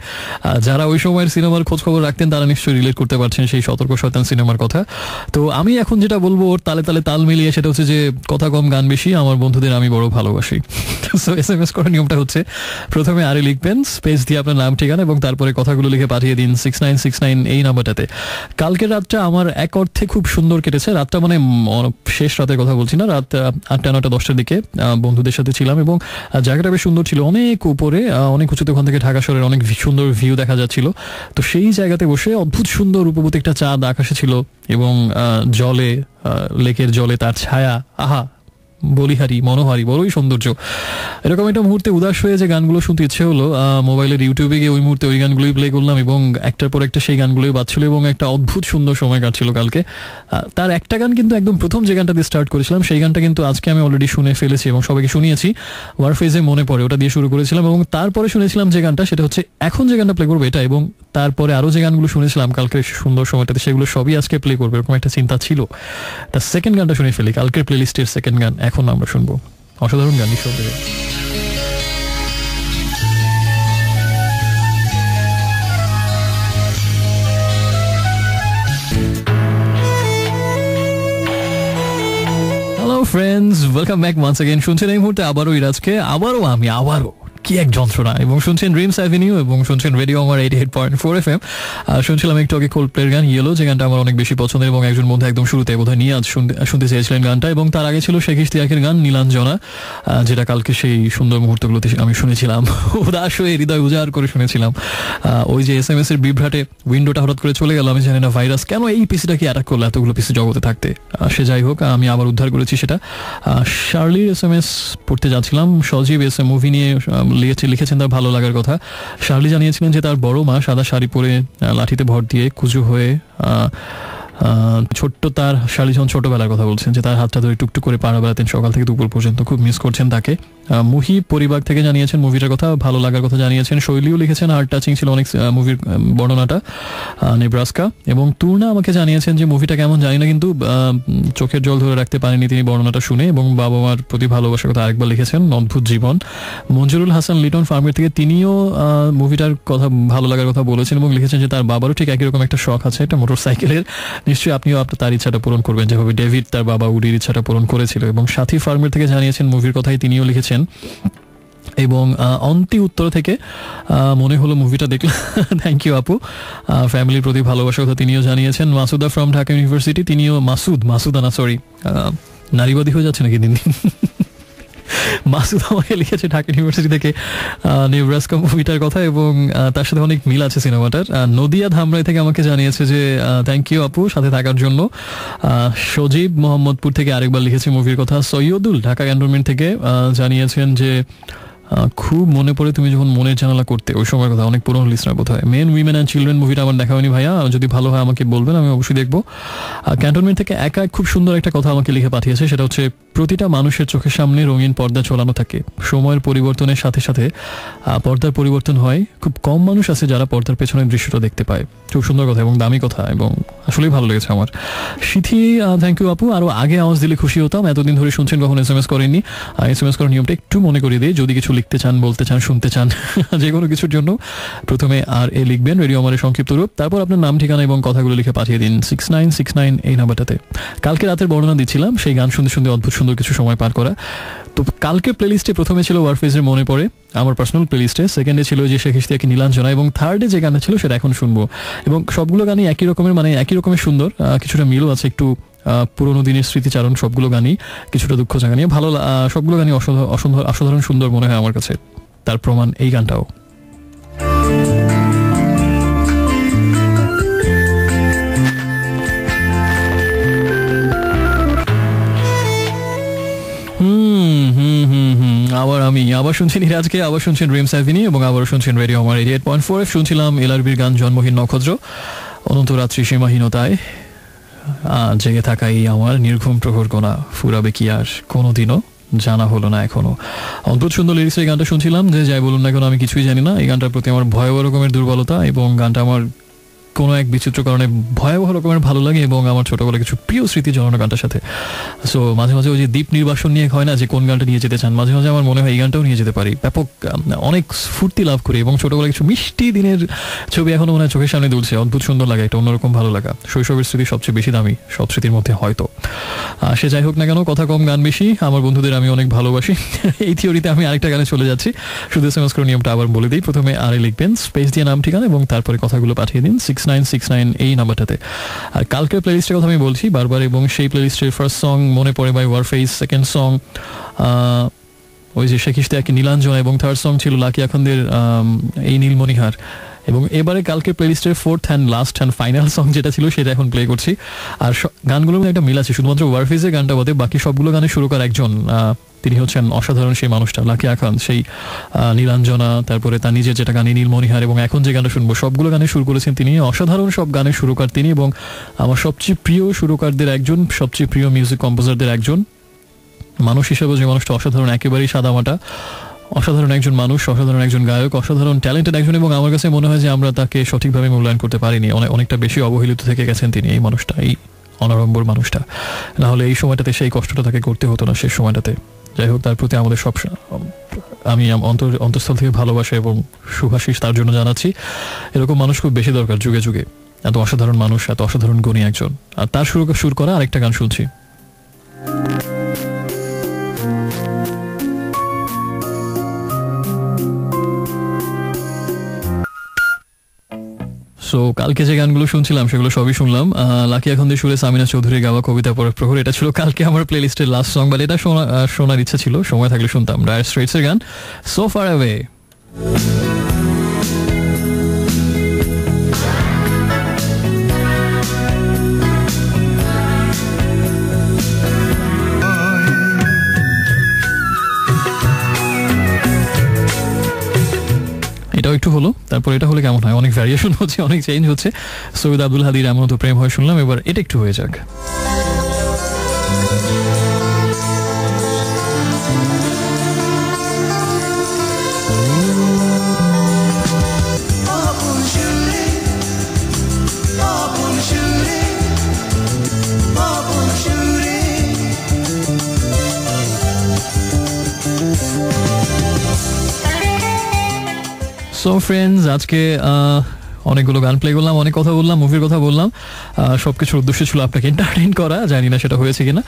[SPEAKER 1] যারা ওই সময়ের সিনেমার খোঁজ খবর রাখতেন তারা নিশ্চয়ই রিলেট করতে পারছেন সেই সতর্ক শয়তান সিনেমার কথা। তো আমি এখন যেটা বলবো ওর তালে তালে তাল মিলিয়ে, সেটা হচ্ছে যে কথা কম গান বেশি, আমার বন্ধুদের আমি বড় ভালোবাসি। সো SMS করার নিয়মটা হচ্ছে প্রথমে আরে লিখবেন, স্পেস দিয়ে আপনার নাম ঠিকানা এবং তারপরে কথাগুলো লিখে পাঠিয়ে দিন 6969 এই নাম্বারটাতে। কালকের রাতটা আমার এক অর্থে খুব সুন্দর কেটেছে। রাতটা মানে শেষ রাতের কথা বলছি না, রাত 8টা 9টা 10টার দিকে বন্ধুদের সাথে ছিলাম এবং জায়গাটা বেশ সুন্দর ছিল, অনেক উপরে, অনেক উঁচুতে, ওখান থেকে ঢাকা শহরের অনেক সুন্দর ভিউ দেখা যাচ্ছিল। তো সেই জায়গাতে বসে অদ্ভুত সুন্দর রূপবতী একটা চাঁদ আকাশে ছিল এবং জলে, লেকের জলে তার ছায়া, আহা বলিহারি মনোহারি, বড়ই সৌন্দর্য। এরকম একটা মুহূর্তে উদাস হয়ে যে গানগুলো শুনতে ইচ্ছে হলো, মোবাইলের ইউটিউবে গিয়ে ওই মুহূর্তে ওই গানগুলোই প্লে করলাম এবং একটার পর একটা সেই গানগুলোই বাজছিল এবং একটা অদ্ভুত সুন্দর সময় কাটছিল কালকে। তার একটা গান কিন্তু একদম প্রথম যে গানটা দিয়ে স্টার্ট করেছিলাম সেই গানটা কিন্তু আজকে আমি অলরেডি শুনে ফেলেছি এবং সবাইকে শুনিয়েছি। ওয়ারফেজে মনে পড়ে, ওটা দিয়ে শুরু করেছিলাম এবং তারপরে শুনেছিলাম যে গানটা, সেটা হচ্ছে এখন যে গানটা প্লে করবো এটা, এবং তারপরে আরও যে গানগুলো শুনেছিলাম কালকের সুন্দর সময়টাতে সেগুলো সবই আজকে প্লে করবো, এরকম একটা চিন্তা ছিল। তার সেকেন্ড গানটা শুনে ফেলি, কালকের প্লেলিস্টের সেকেন্ড গান এখন আমরা শুনবো। অসাধারণ গান নিঃসন্দেহে। Hello friends, welcome back once again. শুনছেন এই মুহূর্তে আবারও ইরাজকে, আবারও কি এক যন্ত্রণা, এবং শুনছেন ড্রিমস অ্যাভিনিউ এবং শুনছেন রেডিও আমার 88.4 FM। শুনছিলাম একটু আগে কোল্ডপ্লের গান ইয়েলো, যে গানটা আমার অনেক বেশি পছন্দের এবং একজন বন্ধু একদম শুরুতে বোধহয় নিয়ে আজ শুনতে চেয়েছিলেন গানটা, এবং তার আগে ছিল শেখ ইশতিয়াকের গান নীলাঞ্জনা, যেটা কালকে সেই সুন্দর মুহূর্তগুলোতে আমি শুনেছিলাম, উদাস হয়ে হৃদয় উজাড় করে শুনেছিলাম। ওই যে SMS এর বিভ্রাটে উইন্ডোটা হঠাৎ করে চলে গেল, আমি জানি না ভাইরাস কেন এই পিসিটা কি অ্যাটাক করলো এতগুলো পিসি জগতে থাকতে। সে যাই হোক, আমি আবার উদ্ধার করেছি সেটা। শার্লির SMS পড়তে যাচ্ছিলাম, সজীব মুভি নিয়ে লিখেছেন তার ভালো লাগার কথা। শার্লি জানিয়েছিলেন যে তার বড় মা সাদা শাড়ি পরে লাঠিতে ভর দিয়ে কুজু হয়ে ছোট্ট, তার শার্লি যখন ছোটবেলার কথা বলছেন, যে তার হাতটা ধরে টুকটুক করে পাড়া বেড়াতেন সকাল থেকে দুপুর পর্যন্ত, খুব মিস করছেন তাকে। মুহি পরিবার থেকে জানিয়েছেন মুভিটার কথা, ভালো লাগার কথা জানিয়েছেন। শৈলীও লিখেছেন হার্ট টাচিং ছিল অনেক মুভির বর্ণনাটা, নেব্রাস্কা। এবং তুর্না আমাকে জানিয়েছেন যে মুভিটা কেমন জানি না, কিন্তু চোখের জল ধরে রাখতে পারেনি তিনি বর্ণনাটা শুনে, এবং বাবা মার প্রতি ভালোবাসার কথা আরেকবার লিখেছেন, অদ্ভুত জীবন। মঞ্জুরুল হাসান লিটন ফার্মের থেকে তিনিও মুভিটার কথা ভালো লাগার কথা বলেছেন এবং লিখেছেন যে তার বাবারও ঠিক একই রকম একটা শখ আছে, একটা মোটর সাইকেলের। নিশ্চয়ই আপনিও আপনার তার ইচ্ছাটা পূরণ করবেন, যেভাবে ডেভিড তার বাবা উডির ইচ্ছাটা পূরণ করেছিল। এবং সাথী ফার্মের থেকে জানিয়েছেন মুভির কথাই তিনিও লিখেছেন। এবং অন্তি উত্তর থেকে মনে হলো মুভিটা দেখলাম, থ্যাংক ইউ আপু, ফ্যামিলির প্রতি ভালোবাসার কথা তিনিও জানিয়েছেন। মাসুদা ফ্রম ঢাকা ইউনিভার্সিটি, তিনিও মাসুদানা সরি, নারীবাদী হয়ে যাচ্ছে নাকি দিন দিন। মাসুদ আমাকে লিখেছে ঢাকা ইউনিভার্সিটি থেকে নেব্রাস্কা মুভিটার কথা, এবং তার সাথে অনেক মিল আছে সিনেমাটার। নদিয়া ধামরাই থেকে আমাকে জানিয়েছে যে থ্যাংক ইউ আপু সাথে থাকার জন্য। সজীব মোহাম্মদপুর থেকে আরেকবার লিখেছে মুভির কথা। সৈয়দুল ঢাকা ক্যান্টনমেন্ট থেকে জানিয়েছেন যে খুব মনে পড়ে তুমি যখন মনের জানালা করতে, ওই সময়ের কথা, অনেক পুরনো লিস্টনার বোধ হয়। মেন উইমেন অ্যান্ড চিলড্রেন মুভিটা আমার দেখা হয়নি ভাইয়া, যদি ভালো হয় আমাকে বলবেন, আমি অবশ্যই দেখবো। ক্যান্টনমেন্ট থেকে একা খুব সুন্দর একটা কথা আমাকে লিখে পাঠিয়েছে, সেটা হচ্ছে প্রতিটা মানুষের চোখের সামনে রঙিন পর্দা ঝোলানো থাকে, সময়ের পরিবর্তনের সাথে সাথে পর্দার পরিবর্তন হয়, খুব কম মানুষ আছে যারা পর্দার পেছনের দৃশ্যটা দেখতে পায়। খুব সুন্দর কথা এবং দামি কথা, এবং আসলেই ভালো লেগেছে আমার। সিথি থ্যাংক ইউ আপু, আরও আগে আওয়াজ দিলে খুশি হতাম, এতদিন ধরে শুনছেন কখন SMS করেননি। SMS করার নিয়মটা একটু মনে করিয়ে দিই, যদি কিছু লিখতে চান, বলতে চান, শুনতে চান, যে কোনো কিছুর জন্য প্রথমে RA লিখবেন, রেডিও আমারের সংক্ষিপ্ত রূপ, তারপর আপনার নাম ঠিকানা এবং কথাগুলো লিখে পাঠিয়ে দিন 6969 এই নাম্বারটাতে। কালকে রাতের বর্ণনা দিচ্ছিলাম, সেই গান শুনতে শুনতে অদ্ভুত সুন্দর কিছু সময় পার করা। তো কালকে প্লেলিস্টে প্রথমে ছিল ওয়ারফেজের মনে পড়ে আমার পার্সোনাল প্লেলিস্টে, সেকেন্ডে ছিল যে শেখ ইশতিয়াকি নীলাঞ্জনা, এবং থার্ডে যে গানটা ছিল সেটা এখন শুনবো। এবং সবগুলো গানই একই রকমের সুন্দর, কিছুটা মিলও আছে, একটু পুরোনো দিনের স্মৃতিচারণ, সবগুলো গানই কিছুটা দুঃখ জায়গা নিয়ে ভালো, সবগুলো গানই অসাধারণ সুন্দর মনে হয় আমার কাছে। তার প্রমাণ এই গানটাও। আবার শুনছেন ইরাজকে, আবার শুনছেন ড্রিমস অ্যাভিনিউ, এবং আবার শুনছেন রেডিও আমার 88.4 FM। শুনছিলাম এলআরবির গান জন্মহীন নক্ষত্র, অনন্ত রাত্রি সীমাহীনতায় জেগে থাকাই আমার নির্ঘুম প্রহর গোনা, ফুরাবে কি আর কোনোদিনও জানা হলো না এখনো। অদ্ভুত সুন্দর লিরিক্স এই গানটা শুনছিলাম, যে যাই বলুন না কেন আমি কিছুই জানি না। এই গানটার প্রতি আমার ভয়াবহ রকমের দুর্বলতা, এবং গানটা আমার কোনো এক বিচিত্র কারণে ভয়াবহ রকমের ভালো লাগে এবং আমার ছোটবেলায় কিছু প্রিয় স্মৃতি জড়ানো গানটার সাথে। সো মাঝে মাঝে ওই যে দ্বীপ নির্বাসন নিয়ে হয় না যে কোন গানটা নিয়ে যেতে চান, মাঝে মাঝে আমার মনে হয় এই গানটাও নিয়ে যেতে পারি। ব্যাপক অনেক ফুর্তি লাভ করি এবং ছোটবেলায় কিছু মিষ্টি দিনের ছবি এখনো মনে হয় চোখের সামনে দুলছে, অদ্ভুত সুন্দর লাগে, একটা অন্যরকম ভালো লাগা। শৈশবের স্মৃতি সবচেয়ে বেশি দামি সব স্মৃতির মধ্যে হয়তো। সে যাই হোক না কেন, কথা কম গান বেশি, আমার বন্ধুদের আমি অনেক ভালোবাসি। এই থিওরিতে আমি আরেকটা গানে চলে যাচ্ছি। শুধু এসএমএস করে নিয়মটা আবার বলে দিই। প্রথমে আরে লিখবেন, স্পেস দিয়ে নাম ঠিকানা এবং তারপরে কথাগুলো পাঠিয়ে দিন 6969 এই নাম্বারটাতে। আর কালকের প্লেলিস্টের কথা আমি বলছি বারবার, এবং সেই প্লেলিস্টের ফার্স্ট সং মনে পড়ে বাই ওয়ারফেস, সেকেন্ড সং ওই যে শেখিস্তে একই নীলাঞ্জনা, এবং থার্ড সং ছিল লাকি আখন্দের এই নীলমণিহার। এবং এবারে কালকে প্লেলিস্টের fourth and last and final song যেটা ছিল সেটা এখন প্লে করছি। আর গানগুলোর মধ্যে একটা মিল আছে, শুধুমাত্র ওয়ারফেসের গানটা বাদে বাকি সবগুলো গানে সুরকার একজন, তিনি হচ্ছেন অসাধারণ সেই মানুষটা লাকি আখান, সেই নীলাঞ্জনা, তারপরে তার নিজের যেটা গানে নীলমণিহার, এবং এখন যে গানটা শুনবো সবগুলো গানে সুর করেছেন তিনি। অসাধারণ সব গানের সুরকার তিনি, এবং আমার সবচেয়ে প্রিয় সুরকারদের একজন, সবচেয়ে প্রিয় মিউজিক কম্পোজারদের একজন। মানুষ হিসেবে যে মানুষটা অসাধারণ, একেবারেই সাদামাটা, অসাধারণ একজন মানুষ, অসাধারণ একজন গায়ক, অসাধারণ ট্যালেন্টেড একজন। এবং আমার কাছে মনে হয় যে আমরা তাকে সঠিকভাবে মূল্যায়ন করতে পারিনি, অনেকটা বেশি অবহেলিত থেকে গেছেন তিনি, এই মানুষটা, এই অনাড়ম্বর মানুষটা। না হলে এই সময়টাতে সেই কষ্টটা তাকে করতে হতো না শেষ সময়টাতে। যাই হোক, তার প্রতি আমাদের সব, আমি অন্তঃস্থল থেকে ভালোবাসা এবং শুভাশিস তার জন্য জানাচ্ছি। এরকম মানুষ খুব বেশি দরকার যুগে যুগে, এত অসাধারণ মানুষ, এত অসাধারণ গুণী একজন। আর তার সুর করা আরেকটা গান শুনছি। সো কালকে যে গানগুলো শুনছিলাম সেগুলো সবই শুনলাম। লাকি আখন্দের সুরে সামিনা চৌধুরী গাওয়া কবিতা পড়ার প্রহর, এটা ছিল কালকে আমার প্লে লিস্টের লাস্ট সং, বাট এটা শোনার ইচ্ছা ছিল, সময় থাকলে শুনতাম। ডায়ার স্ট্রেটসের গান সো ফার অ্যাওয়ে। এটাও একটু হলো, তারপর এটা হলে কেমন হয়, অনেক ভ্যারিয়েশন হচ্ছে, অনেক চেঞ্জ হচ্ছে। সৈয়দ আব্দুল হাদির এমন তো প্রেম হয় শুনলাম, এবার এটা একটু হয়ে যাক। সো ফ্রেন্ডস, আজকে অনেকগুলো গান প্লে করলাম, অনেক কথা বললাম, মুভির কথা বললাম, সবকিছুর উদ্দেশ্য ছিল আপনাকে এন্টারটেইন করা। জানি না সেটা হয়েছে কিনা।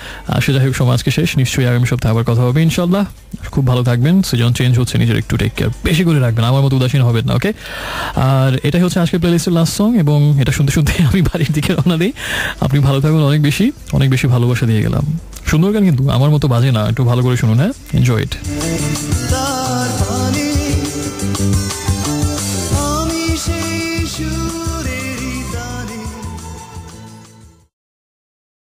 [SPEAKER 1] সে যাই হোক, সময় আজকে শেষ, নিশ্চয়ই আগামী সপ্তাহে আবার কথা হবে ইনশাল্লাহ। খুব ভালো থাকবেন, সিজন চেঞ্জ হচ্ছে, নিজের একটু টেক কেয়ার বেশি করে রাখবেন, আমার মতো উদাসীন হবেন না, ওকে? আর এটাই হচ্ছে আজকের প্লেলিস্টের লাস্ট সং, এবং এটা শুনতে শুনতে আমি বাড়ির দিকে রওনা দিই। আপনি ভালো থাকুন, অনেক বেশি ভালোবাসা দিয়ে গেলাম। সুন্দর গান কিন্তু আমার মতো বাজে না, একটু ভালো করে শুনুন, হ্যাঁ? Enjoy it.